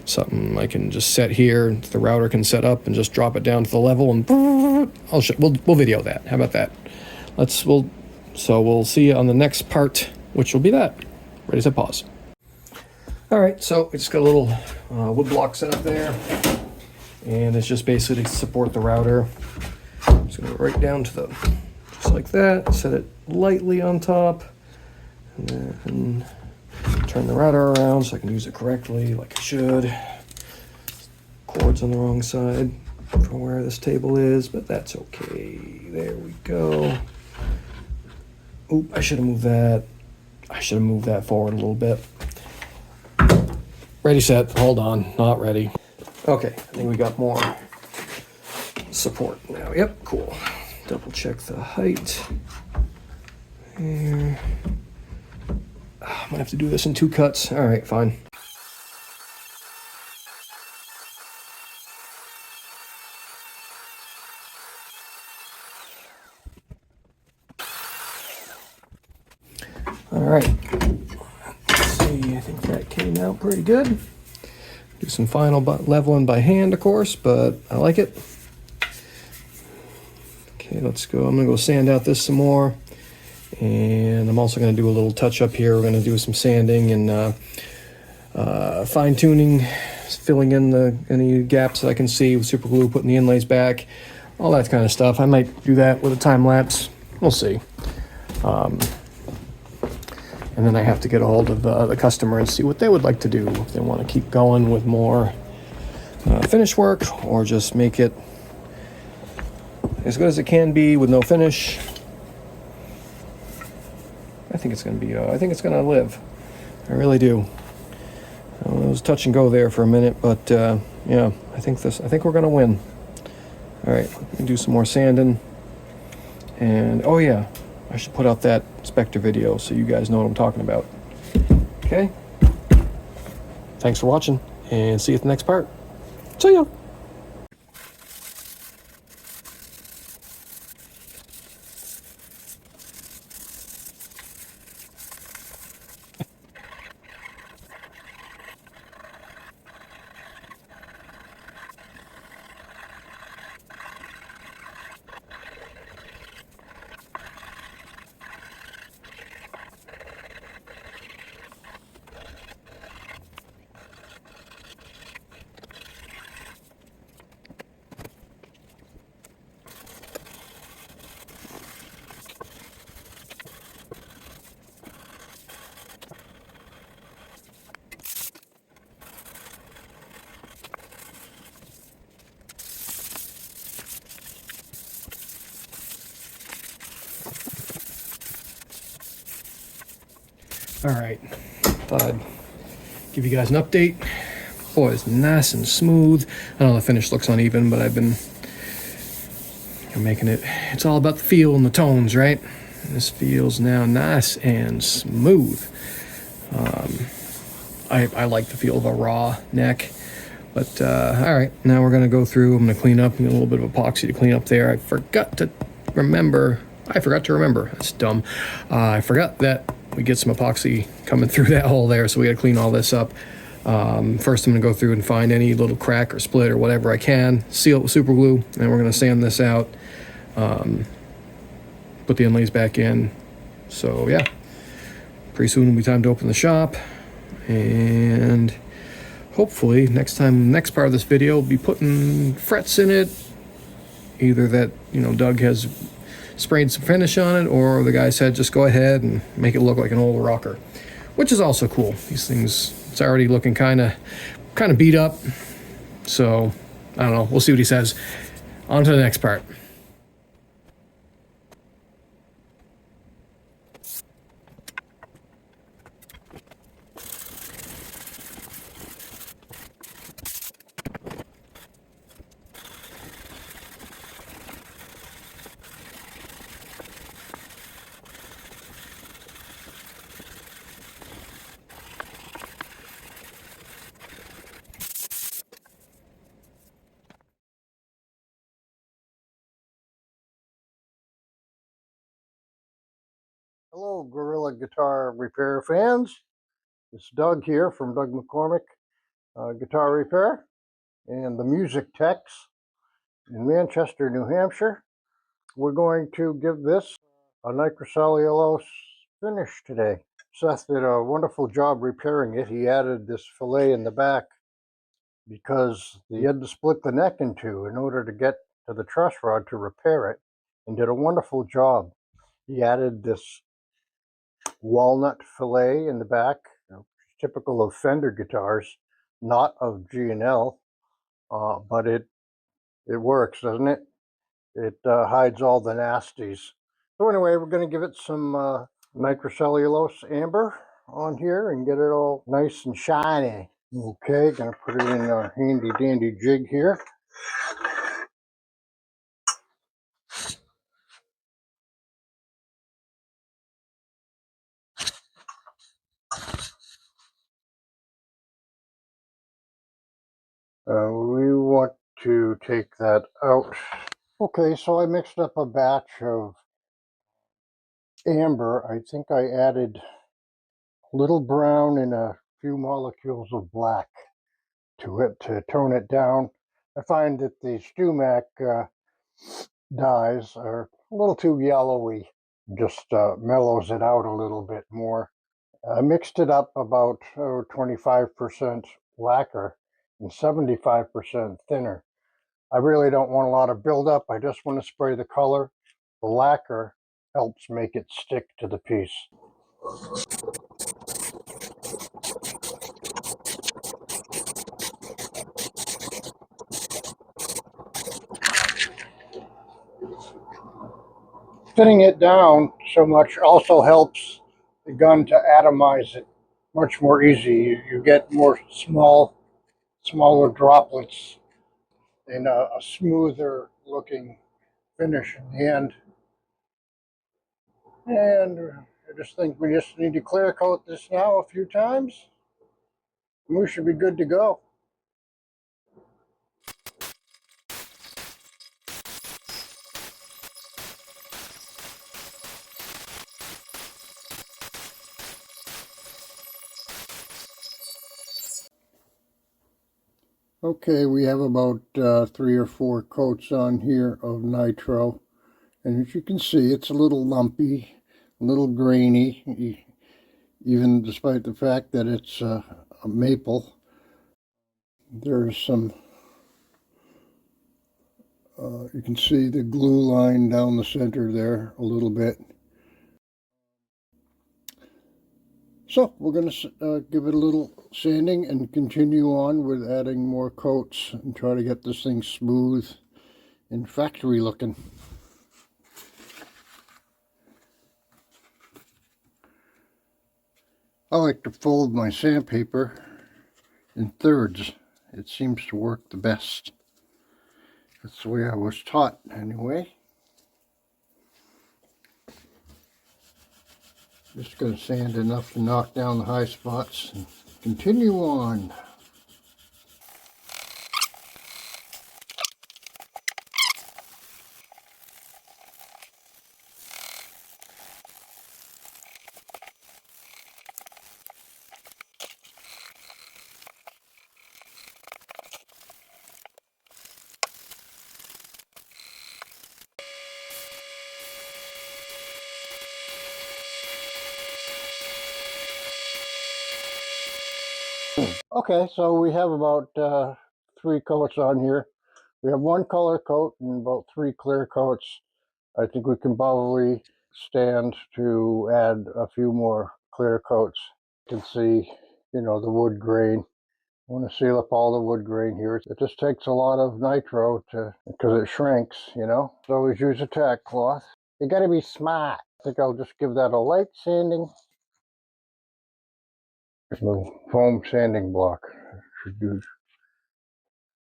something I can just set here, the router can set up and just drop it down to the level, and we'll video that. How about that? So we'll see you on the next part, which will be that. Ready, set, pause. All right, so we just got a little wood block set up there, and it's just basically to support the router. I'm just gonna go right down to just like that, set it lightly on top, and then turn the router around so I can use it correctly, like I should. Cord's on the wrong side from where this table is, but that's okay. There we go. Oop, I should have moved that. I should have moved that forward a little bit. Ready, set, hold on, not ready. Okay, I think we got more support now. Yep, cool. Double check the height. And I'm gonna have to do this in 2 cuts. All right, fine. All right, let's see, I think that came out pretty good. Do some final leveling by hand, of course, but I like it. Okay, let's go. I'm gonna go sand out this some more. And I'm also gonna do a little touch up here. We're gonna do some sanding and fine tuning, filling in any gaps that I can see with super glue, putting the inlays back, all that kind of stuff. I might do that with a time lapse. We'll see. And then I have to get a hold of the customer and see what they would like to do. If they want to keep going with more finish work or just make it as good as it can be with no finish. I think it's going to be, I think it's going to live. I really do. It was touch and go there for a minute, but yeah, I think we're going to win. All right, let me do some more sanding. And oh yeah, I should put out that Spectre video so you guys know what I'm talking about. Okay? Thanks for watching, and see you at the next part. See ya! All right, thought I'd give you guys an update. Boy, it's nice and smooth. I know the finish looks uneven, but I've been making it. It's all about the feel and the tones, right? And this feels now nice and smooth. I like the feel of a raw neck. But all right, now we're gonna go through. I'm gonna clean up, a little bit of epoxy to clean up there. I forgot to remember. That's dumb. I forgot that we get some epoxy coming through that hole there, so we gotta clean all this up. First, I'm gonna go through and find any little crack or split or whatever I can, seal it with super glue, and we're gonna sand this out. Put the inlays back in. So yeah, pretty soon it'll be time to open the shop, and hopefully next part of this video will be putting frets in it. Either that, Doug has sprayed some finish on it, or the guy said just go ahead and make it look like an old rocker, which is also cool. These things, it's already looking kind of beat up. So I don't know. We'll see what he says. On to the next part. Hello, Gorilla Guitar Repair fans. It's Doug here from Doug MacCormack Guitar Repair and the Music Techs in Manchester, New Hampshire. We're going to give this a nitrocellulose finish today. Seth did a wonderful job repairing it. He added this fillet in the back because he had to split the neck in two in order to get to the truss rod to repair it, and did a wonderful job. He added this walnut fillet in the back, typical of Fender guitars, not of G&L, but it works, doesn't it? It hides all the nasties. So anyway, we're going to give it some nitrocellulose amber on here and get it all nice and shiny. Okay, gonna put it in our handy dandy jig here. We want to take that out. Okay, so I mixed up a batch of amber. I think I added a little brown and a few molecules of black to it to tone it down. I find that the Stumac dyes are a little too yellowy, just mellows it out a little bit more. I mixed it up about 25% lacquer and 75% thinner. I really don't want a lot of buildup. I just want to spray the color. The lacquer helps make it stick to the piece. Thinning it down so much also helps the gun to atomize it much more easy. You get more smaller droplets and a smoother looking finish in the end. And I just think we just need to clear coat this now a few times, and we should be good to go. Okay, we have about 3 or 4 coats on here of nitro, and as you can see, it's a little lumpy, a little grainy, even despite the fact that it's a maple. There's some, you can see the glue line down the center there a little bit. So we're going to give it a little sanding and continue on with adding more coats and try to get this thing smooth and factory looking. I like to fold my sandpaper in thirds. It seems to work the best. That's the way I was taught anyway. Just going to sand enough to knock down the high spots and continue on. Okay, so we have about 3 coats on here. We have 1 color coat and about 3 clear coats. I think we can probably stand to add a few more clear coats. You can see, you know, the wood grain. I want to seal up all the wood grain here. It just takes a lot of nitro because it shrinks, you know. So always use a tack cloth. You got to be smart. I think I'll just give that a light sanding. This little foam sanding block should do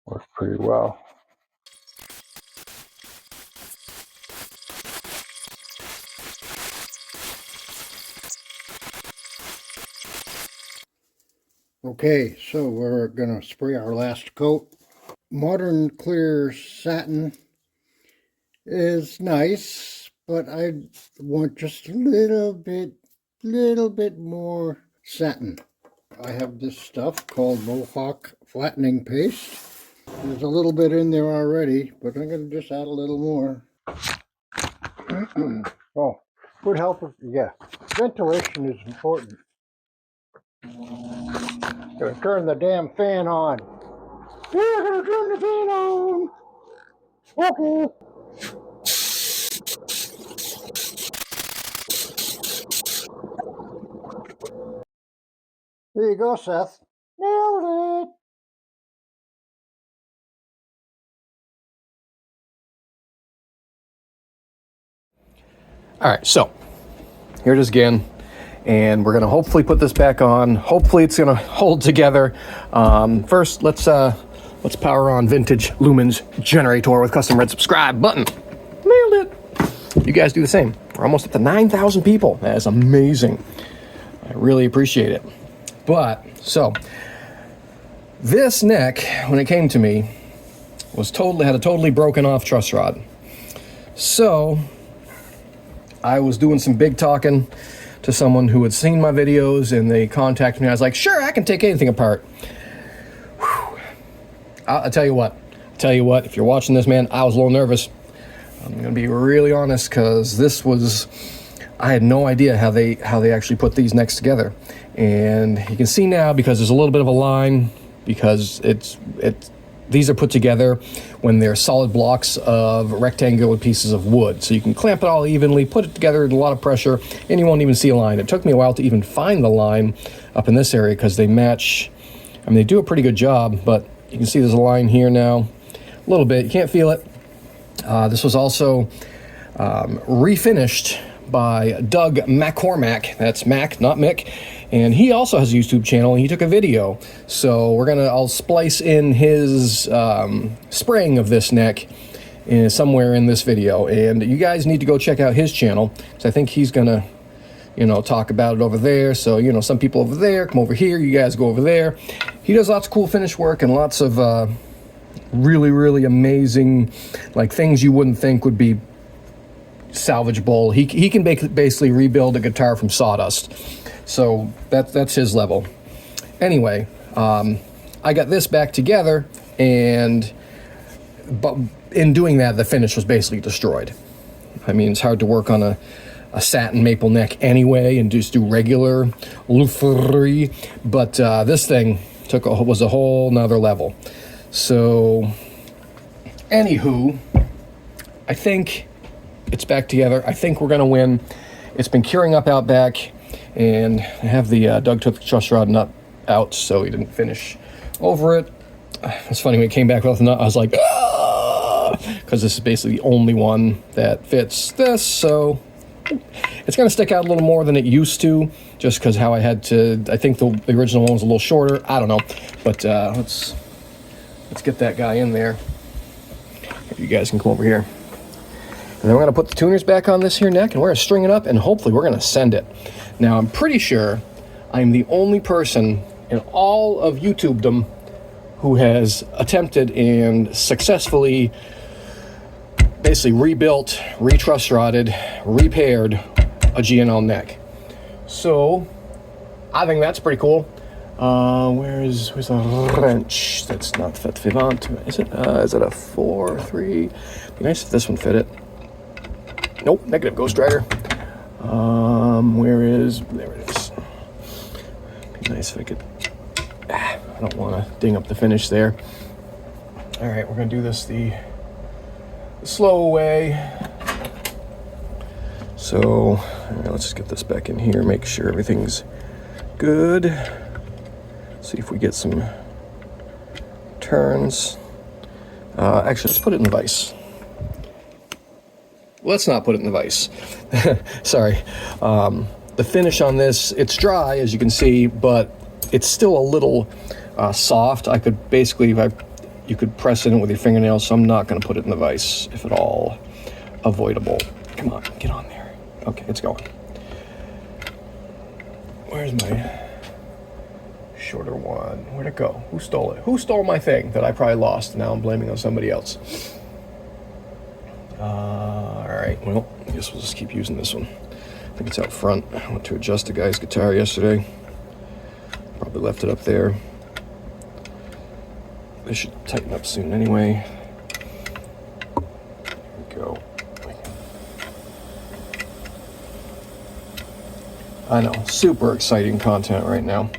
work pretty well. Okay, so we're going to spray our last coat. Modern clear satin is nice, but I want just a little bit more satin. I have this stuff called Mohawk flattening paste. There's a little bit in there already, but I'm going to just add a little more. Oh, would help if, yeah, ventilation is important. Gonna turn the damn fan on. Yeah, gonna turn the fan on. Okay. There you go, Seth. Nailed it. All right, so here it is again. And we're going to hopefully put this back on. Hopefully it's going to hold together. First, let's power on vintage lumens generator with custom red subscribe button. Nailed it. You guys do the same. We're almost up to 9,000 people. That is amazing. I really appreciate it. But, so, this neck, when it came to me, had a totally broken off truss rod. So, I was doing some big talking to someone who had seen my videos, and they contacted me. I was like, sure, I can take anything apart. Whew. I'll tell you what, if you're watching this, man, I was a little nervous. I'm gonna be really honest, because I had no idea how they actually put these necks together. And you can see now, because there's a little bit of a line, because these are put together when they're solid blocks of rectangular pieces of wood. So you can clamp it all evenly, put it together with a lot of pressure, and you won't even see a line. It took me a while to even find the line up in this area, because they match. I mean, they do a pretty good job, but you can see there's a line here now, a little bit. You can't feel it. This was also refinished by Doug MacCormack. That's Mac, not Mick. And he also has a YouTube channel, and he took a video. So I'll splice in his spraying of this neck somewhere in this video. And you guys need to go check out his channel, because I think he's gonna, talk about it over there. So, some people over there come over here, you guys go over there. He does lots of cool finish work and lots of really, really amazing, like, things you wouldn't think would be salvageable. He can basically rebuild a guitar from sawdust. So that's his level. Anyway, I got this back together, but in doing that, the finish was basically destroyed. I mean, it's hard to work on a satin maple neck anyway and just do regular lutherie, but this thing was a whole nother level. So, anywho, I think it's back together. I think we're going to win. It's been curing up out back, and I have the Doug took the truss rod nut out, so he didn't finish over it. It's funny, when it came back without the nut, I was like, because this is basically the only one that fits this, so it's going to stick out a little more than it used to, just because how I had to. I think the original one was a little shorter. I don't know, but let's get that guy in there. You guys can come over here. And then we're going to put the tuners back on this here neck, and we're going to string it up, and hopefully we're going to send it. Now, I'm pretty sure I'm the only person in all of YouTubedom who has attempted and successfully basically rebuilt, retruss rodded, repaired a G&L neck. So, I think that's pretty cool. Where's the wrench? That's not fit vivant. Is it? Is it a 4, 3? Be nice if this one fit it. Nope, negative Ghost Rider. There it is. Be nice if I could. I don't want to ding up the finish there. All right, we're gonna do this the slow way. So, all right, let's just get this back in here. Make sure everything's good. See if we get some turns. Actually, let's put it in the vise. Let's not put it in the vise. Sorry. The finish on this, it's dry, as you can see, but it's still a little soft. I could basically, you could press it in with your fingernails, so I'm not going to put it in the vise, if at all avoidable. Come on, get on there. Okay, it's going. Where's my shorter one? Where'd it go? Who stole it? Who stole my thing that I probably lost? Now I'm blaming on somebody else. Alright, well, I guess we'll just keep using this one. I think it's out front. I went to adjust a guy's guitar yesterday. Probably left it up there. This should tighten up soon anyway. There we go. I know, super exciting content right now.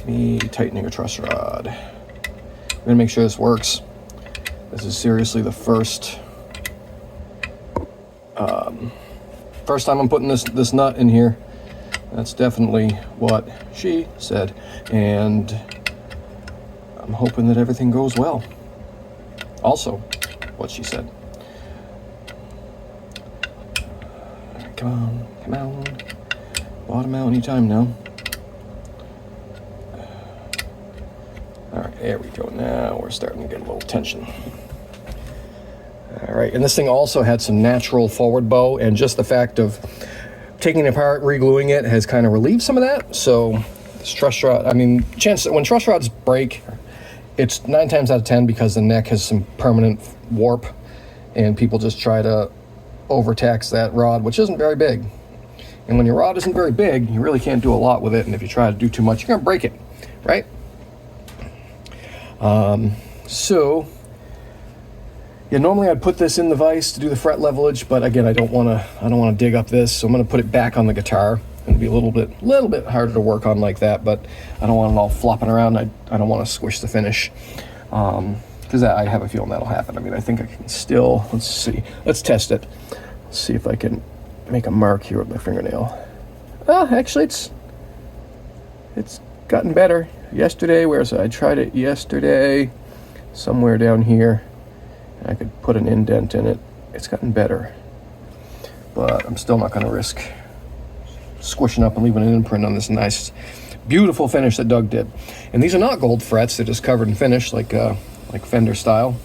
Me tightening a truss rod. I'm gonna make sure this works. This is seriously the first time I'm putting this nut in here. That's definitely what she said, and I'm hoping that everything goes well. Also, what she said. Come on, come on. Bottom out anytime now. All right, there we go. Now we're starting to get a little tension. All right, and this thing also had some natural forward bow, and just the fact of taking it apart, re-gluing it has kind of relieved some of that. So this truss rod, I mean, when truss rods break, it's 9 times out of 10 because the neck has some permanent warp, and people just try to overtax that rod, which isn't very big. And when your rod isn't very big, you really can't do a lot with it, and if you try to do too much, you're gonna break it, right? So yeah, normally I'd put this in the vise to do the fret levelage, but again, I don't want to dig up this, so I'm going to put it back on the guitar. It'll be a little bit harder to work on like that, but I don't want it all flopping around. I don't want to squish the finish, because I have a feeling that'll happen. I mean, I think I can still, let's see, let's test it. Let's see if I can make a mark here with my fingernail. Oh, actually, it's gotten better. Yesterday, I tried it yesterday, somewhere down here. I could put an indent in it. It's gotten better, but I'm still not going to risk squishing up and leaving an imprint on this nice, beautiful finish that Doug did. And these are not gold frets; they're just covered in finish, like Fender style.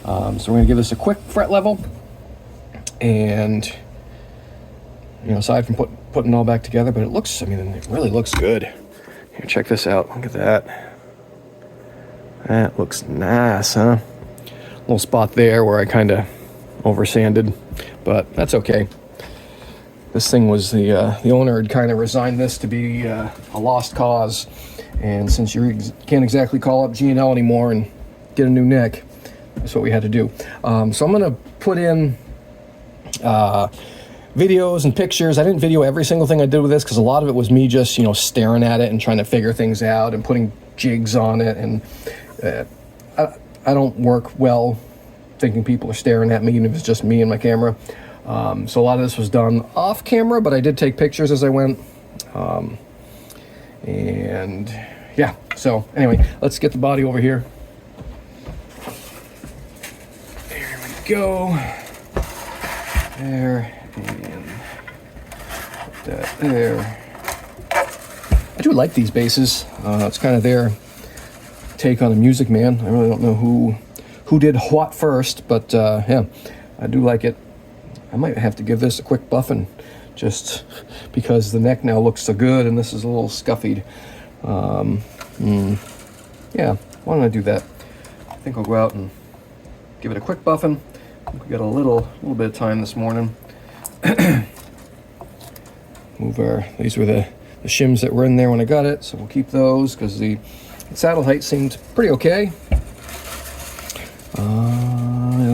So we're going to give this a quick fret level, and aside from putting it all back together, but it really looks good. Here, check this out. Look at that. That looks nice, huh? Little spot there where I kind of over sanded, but that's okay. This thing was the owner had kind of resigned this to be a lost cause, and since you can't exactly call up G&L anymore and get a new neck, that's what we had to do. So I'm gonna put in videos and pictures. I didn't video every single thing I did with this because a lot of it was me just staring at it and trying to figure things out and putting jigs on it, and I don't work well thinking people are staring at me, even if it's just me and my camera. So a lot of this was done off camera, but I did take pictures as I went. And yeah, so anyway, let's get the body over here. There we go. There, and put that there. I do like these basses. It's kind of their take on a Music Man. I really don't know who did what first, but yeah, I do like it. I might have to give this a quick buffing, just because the neck now looks so good and this is a little scuffied. Yeah, why don't I do that? I think I'll go out and give it a quick buffing. We got a little bit of time this morning. These were the shims that were in there when I got it, so we'll keep those because the saddle height seemed pretty okay.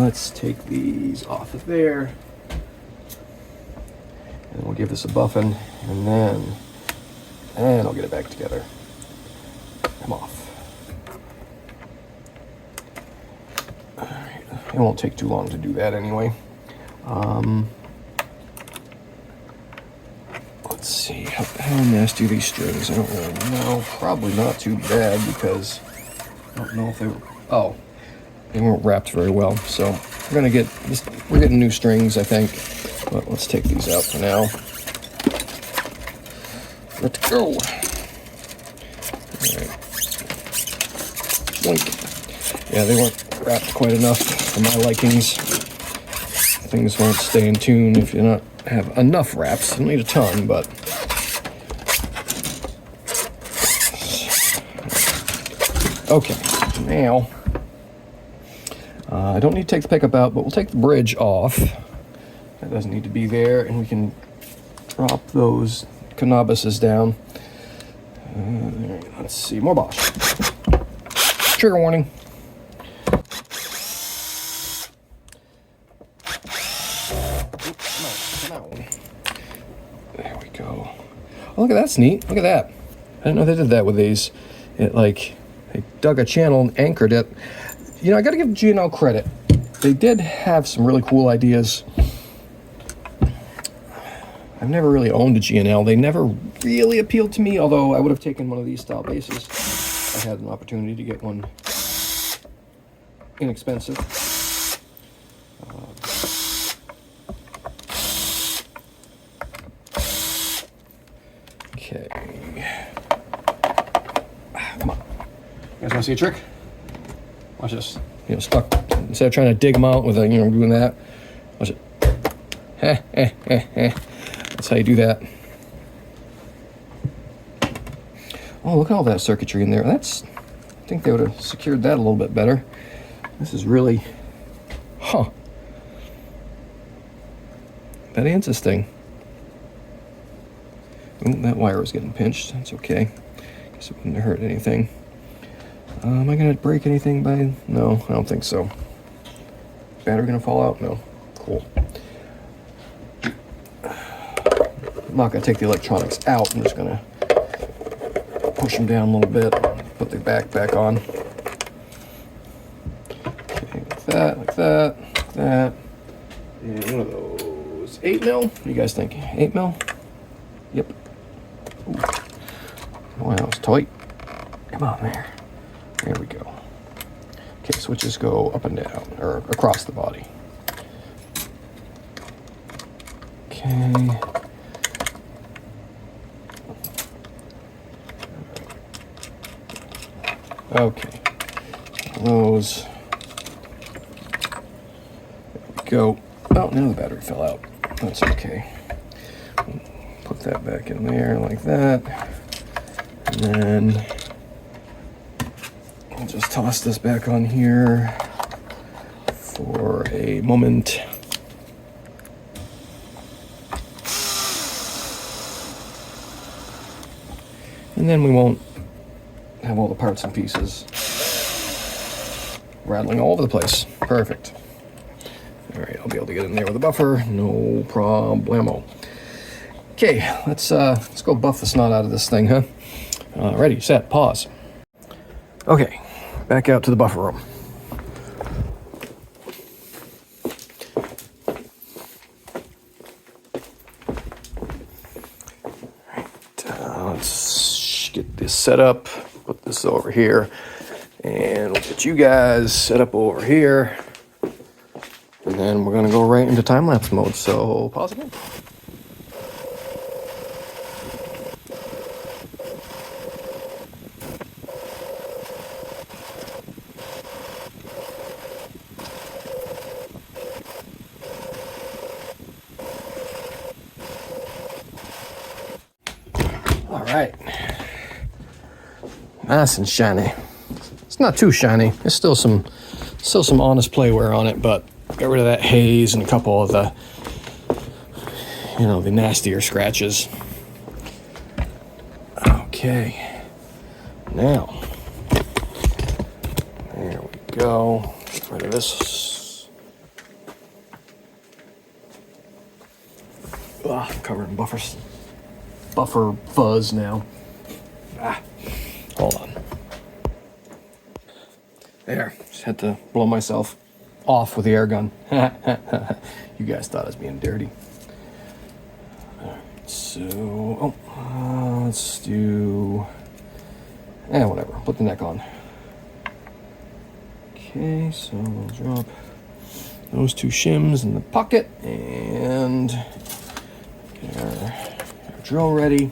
Let's take these off of there, and we'll give this a buffing, and then I'll get it back together. Come off. All right, it won't take too long to do that anyway. Let's see, how nasty are these strings? I don't really know. Probably not too bad because I don't know if they were, they weren't wrapped very well. So we're getting new strings, I think. But let's take these out for now. Let's go. All right. Boink. Yeah, they weren't wrapped quite enough for my likings. Things won't stay in tune if you not have enough wraps. You don't need a ton, but okay. Now I don't need to take the pickup out, but we'll take the bridge off. That doesn't need to be there, and we can drop those cannabises down. Let's see, more Bosch. Trigger warning. Come on. There we go. Oh, look at that's neat. Look at that. I didn't know they did that with these. They dug a channel and anchored it. I got to give G&L credit. They did have some really cool ideas. I've never really owned a G&L. They never really appealed to me, although I would have taken one of these style basses. I had an opportunity to get one inexpensive. guys want to see a trick? Watch this. You know, stuck. Instead of trying to dig them out with, doing that. Watch it. That's how you do that. Oh, look at all that circuitry in there. I think they would have secured that a little bit better. This is really, very interesting. Ooh, that wire was getting pinched. That's okay. Guess it wouldn't have hurt anything. Am I gonna break anything by? No, I don't think so. Battery gonna fall out? No. Cool. I'm not gonna take the electronics out. I'm just gonna push them down a little bit. Put the back on. Okay, like that, like that, like that. And one of those 8mm. What do you guys think? 8mm? Yep. Ooh. Oh, that was tight. Come on there. There we go. Okay, switches go up and down, or across the body. Okay. Okay. Those. There we go. Oh, now the battery fell out. That's okay. Put that back in there like that. And then I'll just toss this back on here for a moment. And then we won't have all the parts and pieces rattling all over the place. Perfect. All right, I'll be able to get in there with a buffer, no problemo. Okay, let's go buff the snot out of this thing, huh? Ready, set, pause. Okay, back out to the buffer room. Let's get this set up. Put this over here, and we'll get you guys set up over here. And then we're gonna go right into time-lapse mode, so pause again. All right, nice and shiny. It's not too shiny. There's still some honest playwear on it, but got rid of that haze and a couple of the, the nastier scratches. Okay, now, there we go. Get rid of this. I'm covered in buffer fuzz now. Hold on. There, just had to blow myself off with the air gun. You guys thought I was being dirty. Alright, so, let's do, whatever, put the neck on. Okay, so we'll drop those two shims in the pocket and get our drill ready.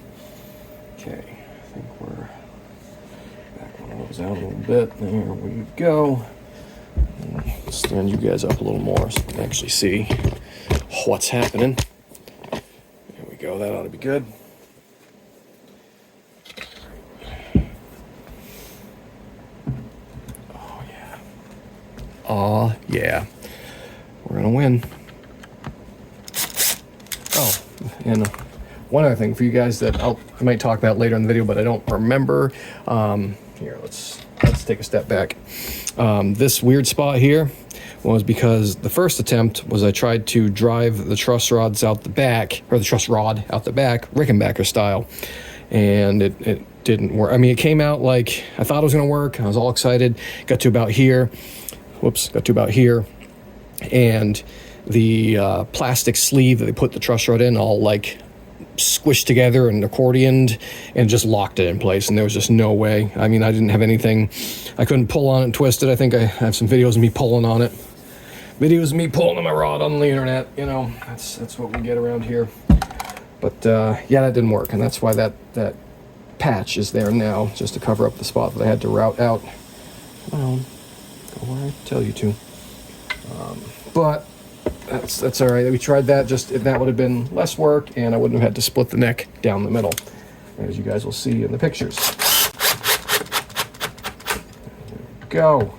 Okay, I think we're back one of those out a little bit. There we go. Stand you guys up a little more so you can actually see what's happening. There we go, that ought to be good. Oh yeah. Oh yeah. We're gonna win. Oh, and one other thing for you guys that I might talk about later in the video, but I don't remember. Here, let's take a step back. This weird spot here was because the first attempt was I tried to drive the truss rods out the back, or the truss rod out the back, Rickenbacker style, and it didn't work. I mean, it came out like I thought it was gonna work. I was all excited. Got to about here, and the plastic sleeve that they put the truss rod in all like squished together and accordioned and just locked it in place, and there was just no way. I mean, I didn't have anything. I couldn't pull on it and twist it. I think I have some videos of me pulling on it. Videos of me pulling on my rod on the internet. That's what we get around here. But yeah, that didn't work, and that's why that patch is there now, just to cover up the spot that I had to route out. Well, go where I tell you to. But that's all right. We tried that. Just that would have been less work, and I wouldn't have had to split the neck down the middle, as you guys will see in the pictures. Go.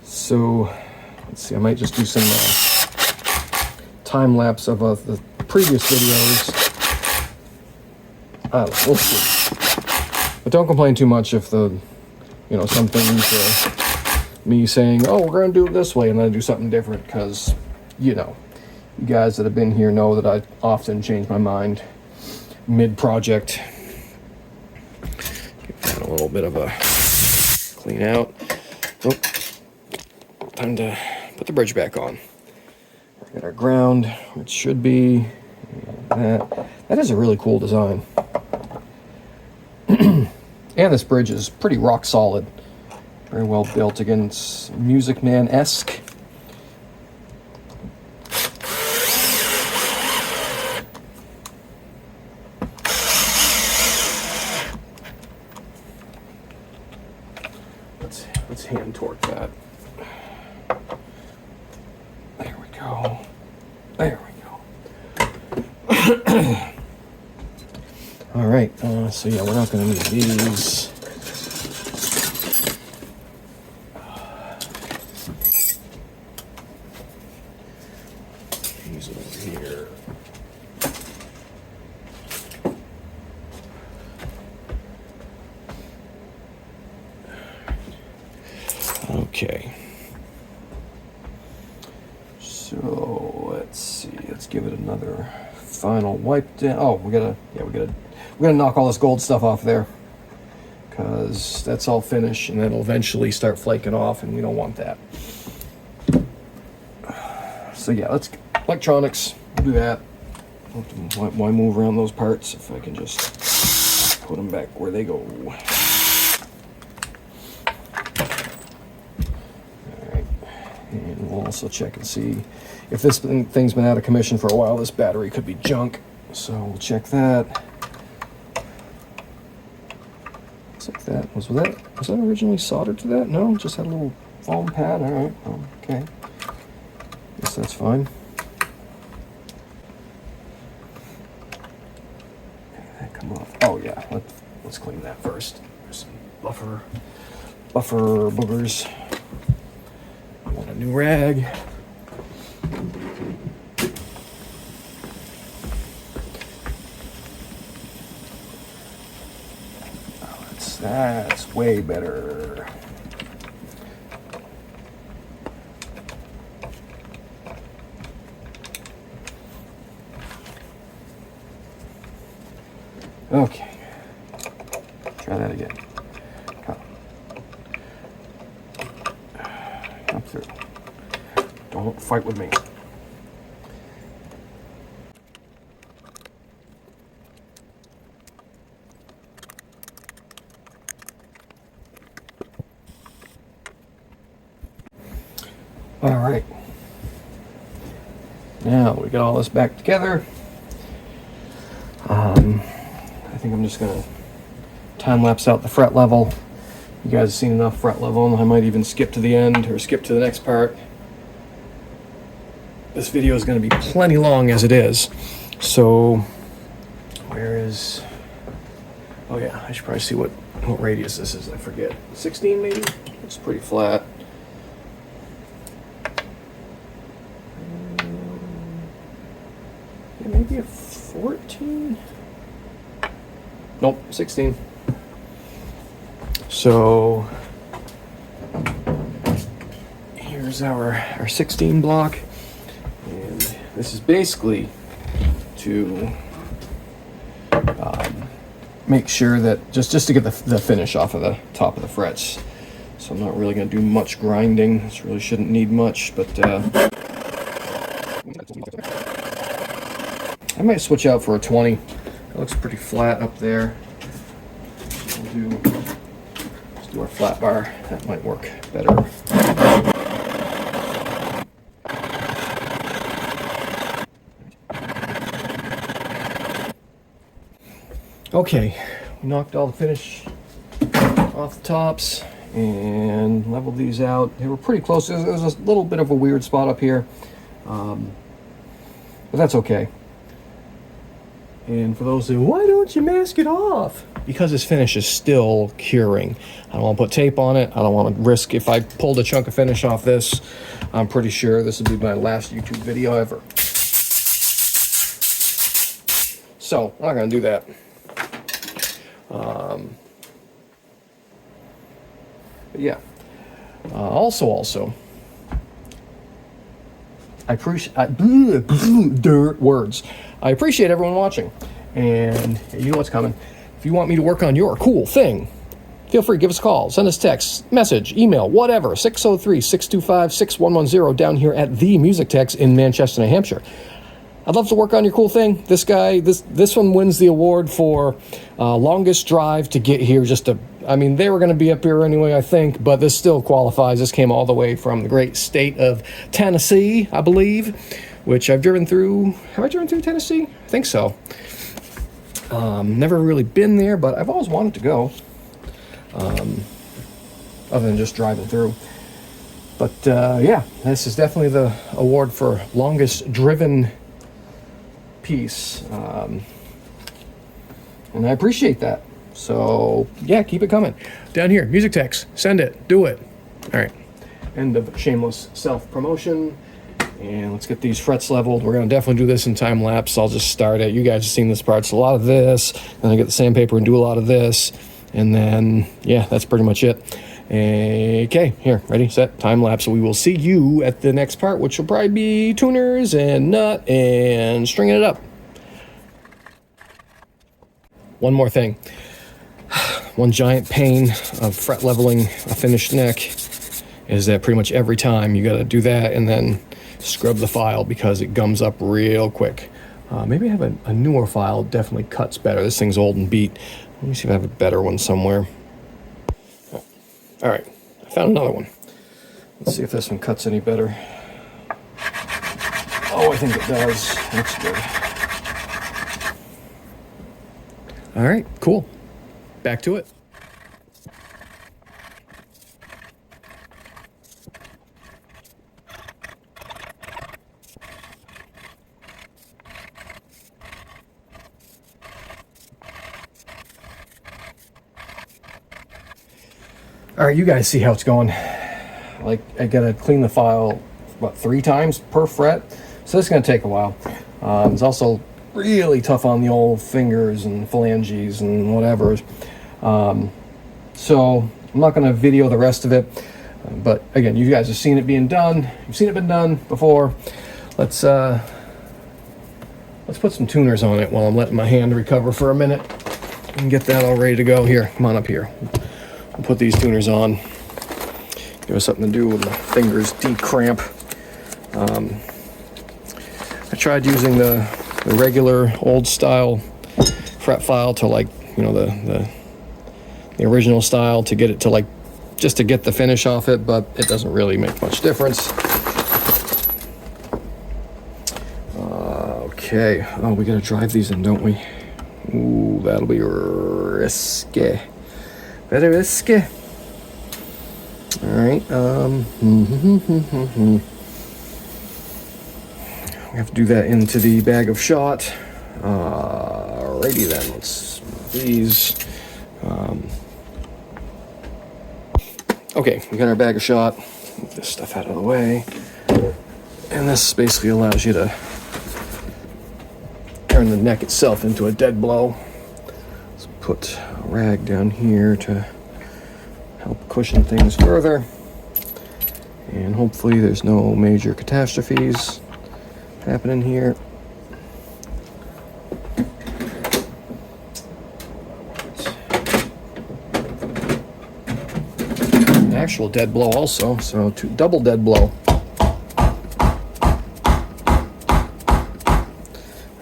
So let's see. I might just do some time lapse of the previous videos. I don't know, we'll see. But don't complain too much if some things me saying, oh, we're going to do it this way, and then I do something different, because, you guys that have been here know that I often change my mind mid-project. Give that a little bit of a clean out. Oh, time to put the bridge back on. Got our ground, where it should be. That is a really cool design. And this bridge is pretty rock solid. Very well built. Again, it's Music Man-esque. Let's hand torque that. There we go. There we go. All right. So yeah, we're not going to need these. These over here. Okay. So let's see. Let's give it another final wipe down. Oh, we gotta knock all this gold stuff off there, because that's all finished, and it'll eventually start flaking off, and we don't want that. So yeah, let's electronics. We'll do that. Why move around those parts if I can just put them back where they go? And we'll also check and see if this thing's been out of commission for a while. This battery could be junk, so we'll check that. Looks like that was that originally soldered to that? No, just had a little foam pad. All right, okay. Guess that's fine. That come off. Oh yeah, let's clean that first. There's some buffer boogers. Want a new rag. Oh, that's way better. Okay. Try that again. Come through. Don't fight with me. All right. Now we got all this back together. I think I'm just gonna time lapse out the fret level. You guys have seen enough fret level. I might even skip to the end or skip to the next part. This video is going to be plenty long as it is. So, where is... Oh yeah, I should probably see what radius this is. I forget. 16 maybe? It's pretty flat. Yeah, maybe a 14? Nope, 16. So here's our 16 block, and this is basically to make sure that just to get the finish off of the top of the frets. So I'm not really going to do much grinding. This really shouldn't need much, but I might switch out for a 20. It looks pretty flat up there. Let's do our flat bar. That might work better. Okay, we knocked all the finish off the tops and leveled these out. They were pretty close. There was a little bit of a weird spot up here, but that's okay. And for those who, why don't you mask it off? Because this finish is still curing. I don't want to put tape on it. I don't want to risk, if I pulled a chunk of finish off this, I'm pretty sure this would be my last YouTube video ever. So, I'm not going to do that. But yeah. Also, I appreciate words. I appreciate everyone watching, and you know what's coming. If you want me to work on your cool thing, feel free, give us a call, send us text, message, email, whatever. 603-625-6110 down here at the Music Techs in Manchester, New Hampshire. I'd love to work on your cool thing. This guy, this one wins the award for longest drive to get here. I mean, they were going to be up here anyway, I think, but this still qualifies. This came all the way from the great state of Tennessee, I believe, which I've driven through. Have I driven through Tennessee? I think so. Never really been there, but I've always wanted to go, other than just driving through. But yeah, this is definitely the award for longest driven piece, and I appreciate that. So yeah, keep it coming. Down here, Music Techs, send it, do it. All right, end of shameless self-promotion. And let's get these frets leveled. We're going to definitely do this in time lapse. I'll just start it. You guys have seen this part. It's a lot of this. Then I get the sandpaper and do a lot of this. And then, yeah, that's pretty much it. Okay, here, ready, set, time lapse. So we will see you at the next part, which will probably be tuners and nut and stringing it up. One more thing. One giant pain of fret leveling a finished neck is that pretty much every time you got to do that and then scrub the file because it gums up real quick. Maybe I have a newer file. Definitely cuts better. This thing's old and beat. Let me see if I have a better one somewhere. All right, I found another one. Let's see if this one cuts any better. Oh, I think it does. That's good. All right, cool. Back to it. All right, you guys see how it's going. Like, I gotta clean the file, what, 3 times per fret? So this is gonna take a while. It's also really tough on the old fingers and phalanges and whatever. So I'm not gonna video the rest of it. But again, you guys have seen it being done. You've seen it been done before. Let's put some tuners on it while I'm letting my hand recover for a minute and get that all ready to go. Here, come on up here. We'll put these tuners on. Give us something to do when the fingers decramp. I tried using the regular old style fret file to, like, you know, the original style to get it to, like, just to get the finish off it, but it doesn't really make much difference. Okay. Oh, we gotta drive these in, don't we? Ooh, that'll be risky. Very risky. All right. We have to do that into the bag of shot. Alrighty then. Let's move these. Okay, we got our bag of shot. Move this stuff out of the way. And this basically allows you to turn the neck itself into a dead blow. Let's put a rag down here to help cushion things further. And hopefully there's no major catastrophes happening here. An actual dead blow also, so double dead blow.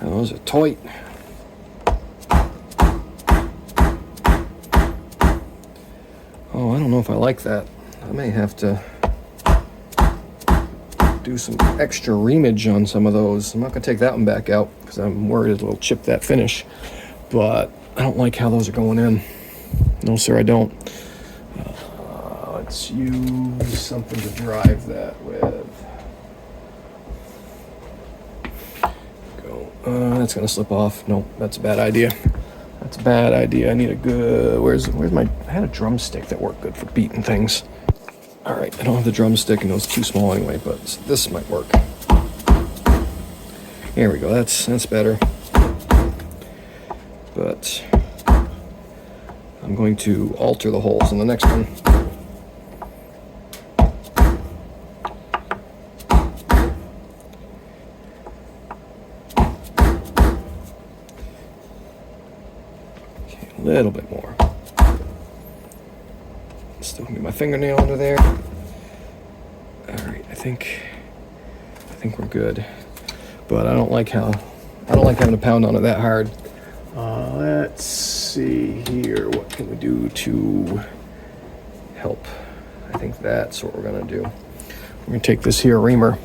Those are tight. Oh, I don't know if I like that. I may have to do some extra reamage on some of those. I'm not going to take that one back out because I'm worried it'll chip that finish. But I don't like how those are going in. No, sir, I don't. Let's use something to drive that with. Go. That's gonna slip off. Nope, that's a bad idea. That's a bad idea. I need a good. Where's my? I had a drumstick that worked good for beating things. All right, I don't have the drumstick, and it was too small anyway. But this might work. Here we go. That's better. But I'm going to alter the holes in the next one. Okay, a little bit more. Still get my fingernail under there. All right, I think we're good. But I don't like having to pound on it that hard. Let's see here. What can we do to help? I think that's what we're gonna do. We're gonna take this here reamer,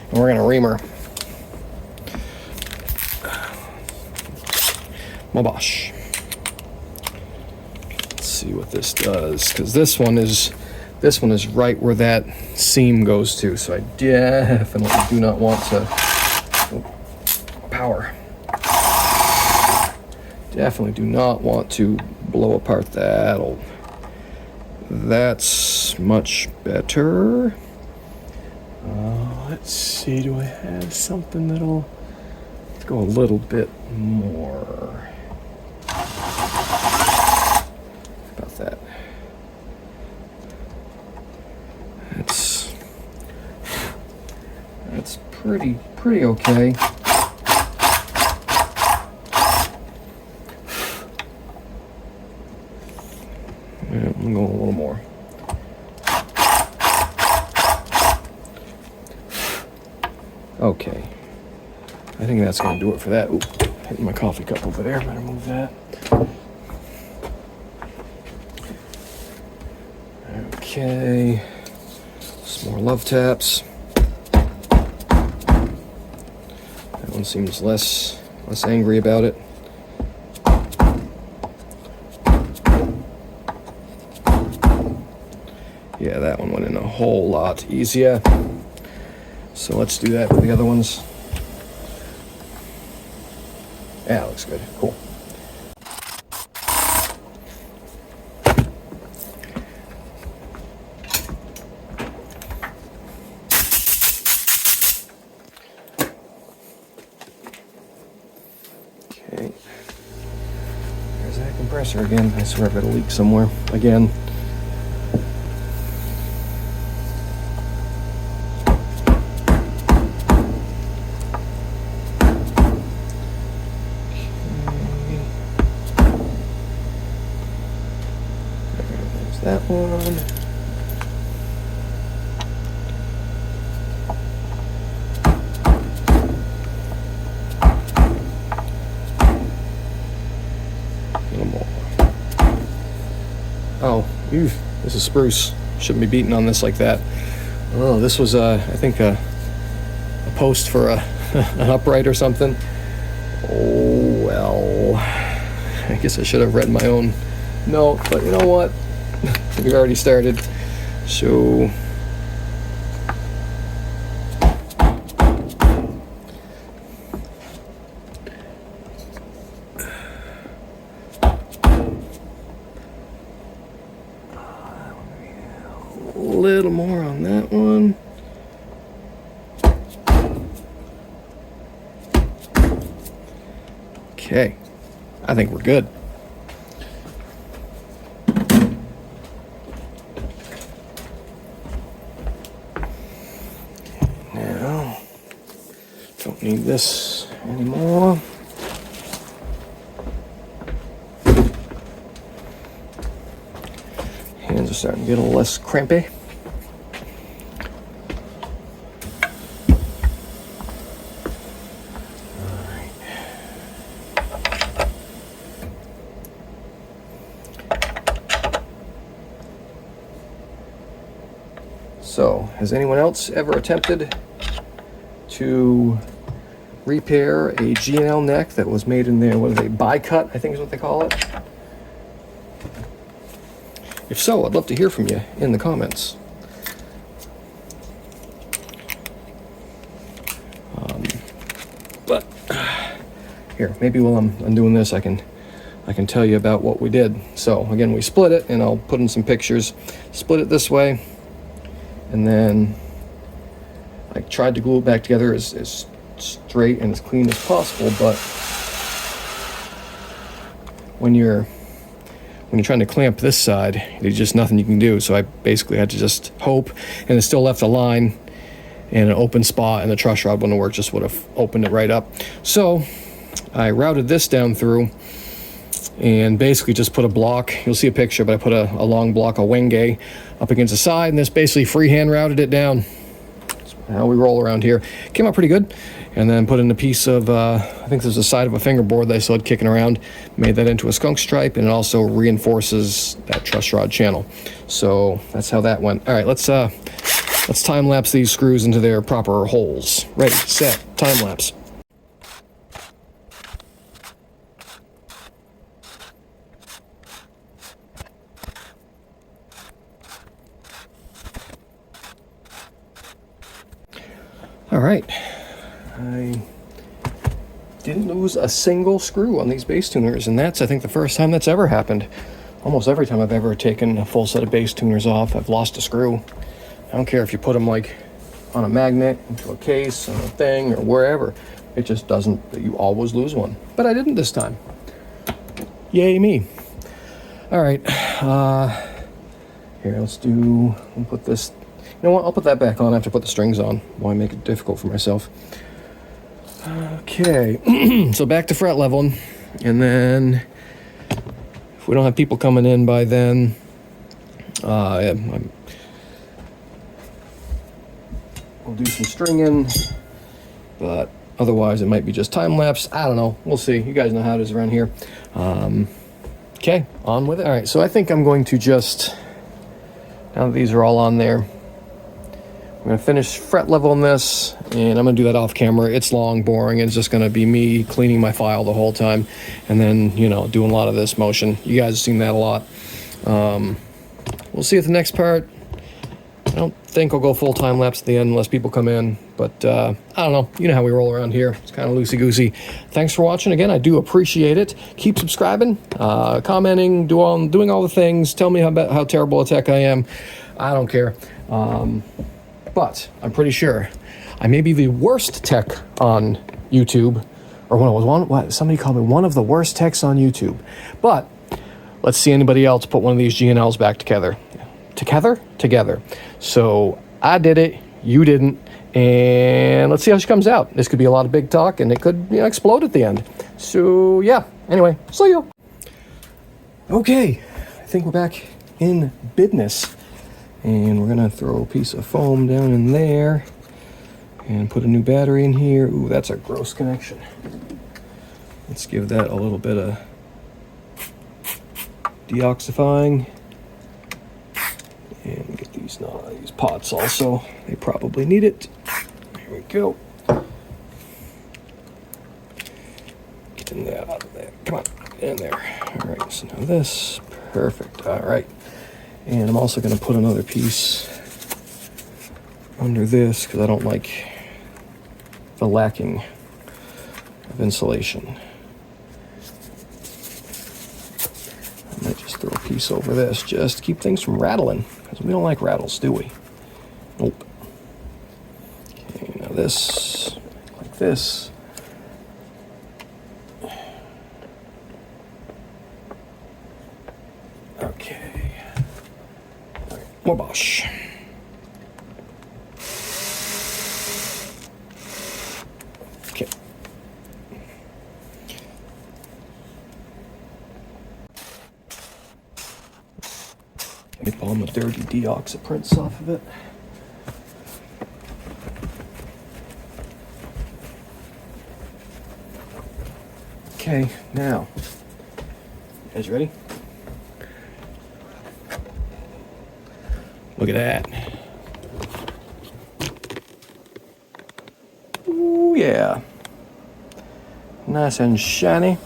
and we're gonna reamer. Mabosh. Let's see what this does, because this one is right where that seam goes to. So I definitely do not want to. Power. Definitely do not want to blow apart that. That's much better. Let's see, do I have something that'll... Let's go a little bit more. How about that? That's pretty okay. I'm going a little more. Okay. I think that's going to do it for that. Ooh, hitting my coffee cup over there. Better move that. Okay. Some more love taps. That one seems less angry about it. Yeah, that one went in a whole lot easier. So let's do that with the other ones. Yeah, that looks good. Cool. Okay. There's that compressor again. I swear I've got a leak somewhere. Again. That one. A little more. Oh, this is spruce. Shouldn't be beating on this like that. Oh, this was, I think, a post for an upright or something. Oh, well. I guess I should have read my own note, but you know what? We already started, so a little more on that one. Okay, I think we're good. Don't need this anymore. Hands are starting to get a little less crampy. So, has anyone else ever attempted to repair a G&L neck that was made in their, what are they, bi-cut, I think is what they call it? If so, I'd love to hear from you in the comments. But here, maybe while I'm doing this, I can tell you about what we did. So again, we split it, and I'll put in some pictures. Split it this way, and then I tried to glue it back together as straight and as clean as possible. But when you're trying to clamp this side, there's just nothing you can do. So I basically had to just hope, and it still left a line and an open spot, and the truss rod wouldn't work, just would have opened it right up. So I routed this down through and basically just put a block. You'll see a picture, but I put a long block of Wenge up against the side, and this basically freehand routed it down. That's how we roll around here. Came out pretty good. And then put in a piece of, I think there's the side of a fingerboard that I still had kicking around, made that into a skunk stripe, and it also reinforces that truss rod channel. So that's how that went. All right, let's time lapse these screws into their proper holes. Ready, set, time lapse. All right, I didn't lose a single screw on these bass tuners, and that's, I think, the first time that's ever happened. Almost every time I've ever taken a full set of bass tuners off, I've lost a screw. I don't care if you put them like on a magnet, into a case, on a thing, or wherever. It just doesn't, you always lose one. But I didn't this time. Yay me. All right, here, we'll put this, you know what, I'll put that back on after I put the strings on. Why make it difficult for myself? Okay, so back to fret leveling, and then if we don't have people coming in by then, we'll do some stringing, but otherwise it might be just time lapse. I don't know, we'll see. You guys know how it is around here. Okay, on with it. All right, so I think I'm going to just, now that these are all on there, I'm going to finish fret leveling this, and I'm going to do that off camera. It's long, boring. It's just going to be me cleaning my file the whole time, and then, you know, doing a lot of this motion. You guys have seen that a lot. We'll see at the next part. I don't think I'll go full time lapse at the end unless people come in, but I don't know. You know how we roll around here. It's kind of loosey-goosey. Thanks for watching. Again, I do appreciate it. Keep subscribing, commenting, doing all the things. Tell me how terrible a tech I am. I don't care. But I'm pretty sure I may be the worst tech on YouTube, or when it was somebody called me one of the worst techs on YouTube. But let's see anybody else put one of these G&Ls back together. Together. So I did it, you didn't, and let's see how she comes out. This could be a lot of big talk, and it could, you know, explode at the end. So yeah, anyway, see you. Okay, I think we're back in business. And we're gonna throw a piece of foam down in there and put a new battery in here. Ooh, that's a gross connection. Let's give that a little bit of deoxifying. And get these pots also. They probably need it. There we go. Getting that out of there. Come on, in there. All right, so now this, perfect, all right. And I'm also going to put another piece under this because I don't like the lacking of insulation. I might just throw a piece over this just to keep things from rattling, because we don't like rattles, do we? Nope. Okay, now this, like this. Okay. More Bosch. Okay. Get all my dirty deoxit prints off of it. Okay, now, you guys ready? Look at that. Ooh, yeah. Nice and shiny.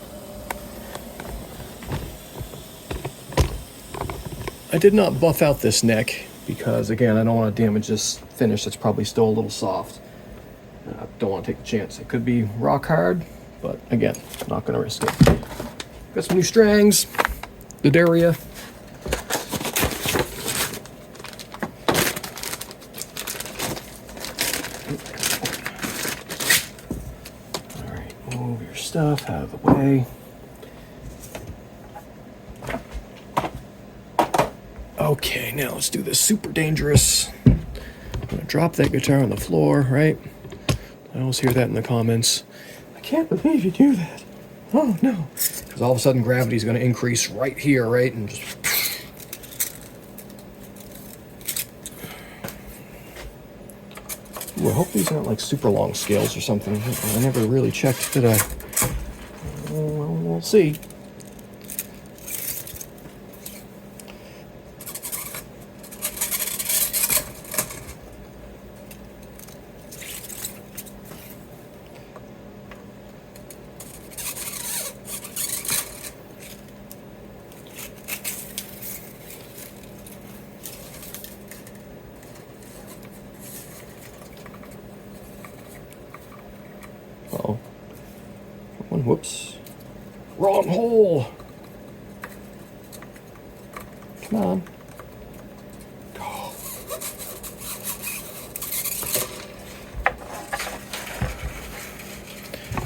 I did not buff out this neck because, again, I don't want to damage this finish that's probably still a little soft. I don't want to take a chance. It could be rock hard, but again, not going to risk it. Got some new strands, the Daria. All right, move your stuff out of the way. Okay, now let's do this super dangerous. I'm gonna drop that guitar on the floor, right? I always hear that in the comments. I can't believe you do that. Oh no. Because all of a sudden gravity's gonna increase right here, right? And just... Ooh, I hope these aren't like super long scales or something. I never really checked, did I? Well, we'll see. Uh-oh. One, whoops. Wrong hole! Come on. Oh.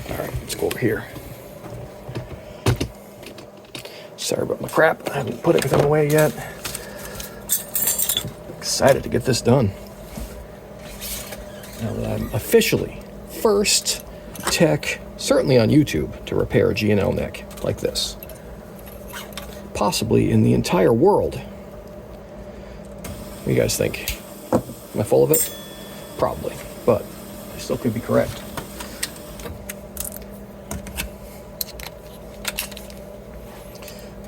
Alright, let's go over here. Sorry about my crap. I haven't put everything away yet. Excited to get this done. Now that I'm officially first tech, certainly on YouTube, to repair a G&L neck like this. Possibly in the entire world. What do you guys think? Am I full of it? Probably, but I still could be correct.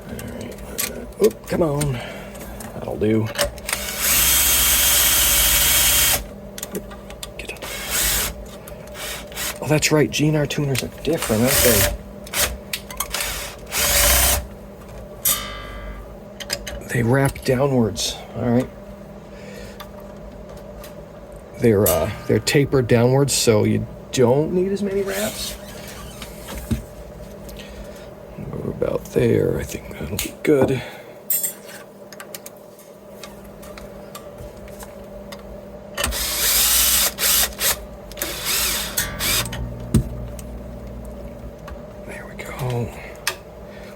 Alright, oop, come on. That'll do. Oh, that's right, G&R tuners are different, aren't they? They wrap downwards, all right? They're tapered downwards, so you don't need as many wraps. We're about there, I think that'll be good.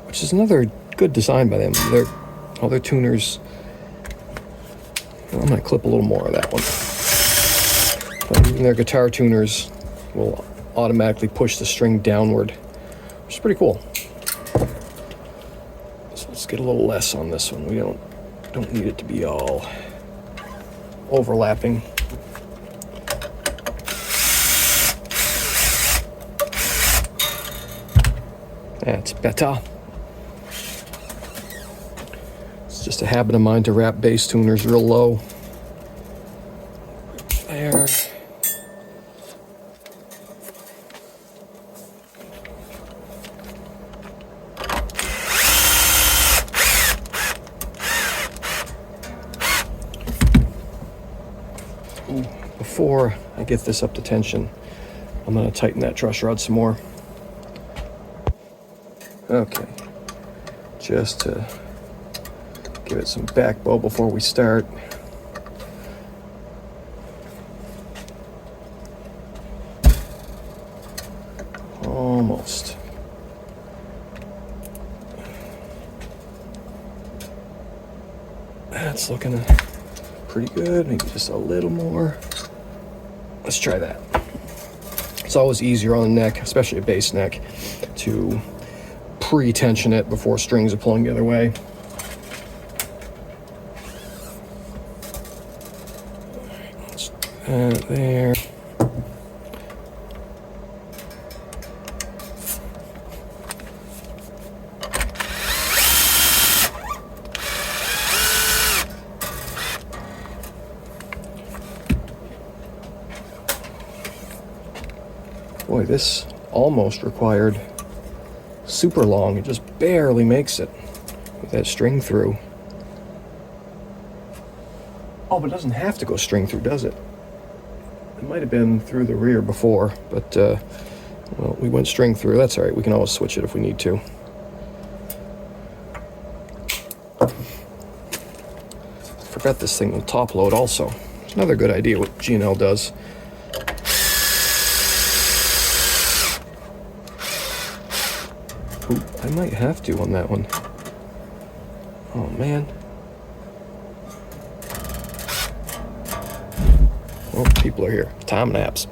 Which is another good design by them. All their tuners. Well, I'm going to clip a little more of that one. But even their guitar tuners will automatically push the string downward, which is pretty cool. So let's get a little less on this one. We don't need it to be all overlapping. That's better. It's just a habit of mine to wrap bass tuners real low. There. Ooh, before I get this up to tension, I'm going to tighten that truss rod some more. Okay, just to give it some back bow before we start. Almost. That's looking pretty good, maybe just a little more. Let's try that. It's always easier on the neck, especially a bass neck, to pre-tension it before strings are pulling the other way. Let's do that there. Boy, this almost required super long. It just barely makes it with that string through. Oh, but it doesn't have to go string through, does it? It might have been through the rear before, but, well, we went string through. That's all right. We can always switch it if we need to. Forgot this thing will top load also. It's another good idea what G&L does. Ooh, I might have to on that one. Oh, man. Oh, people are here. Time naps.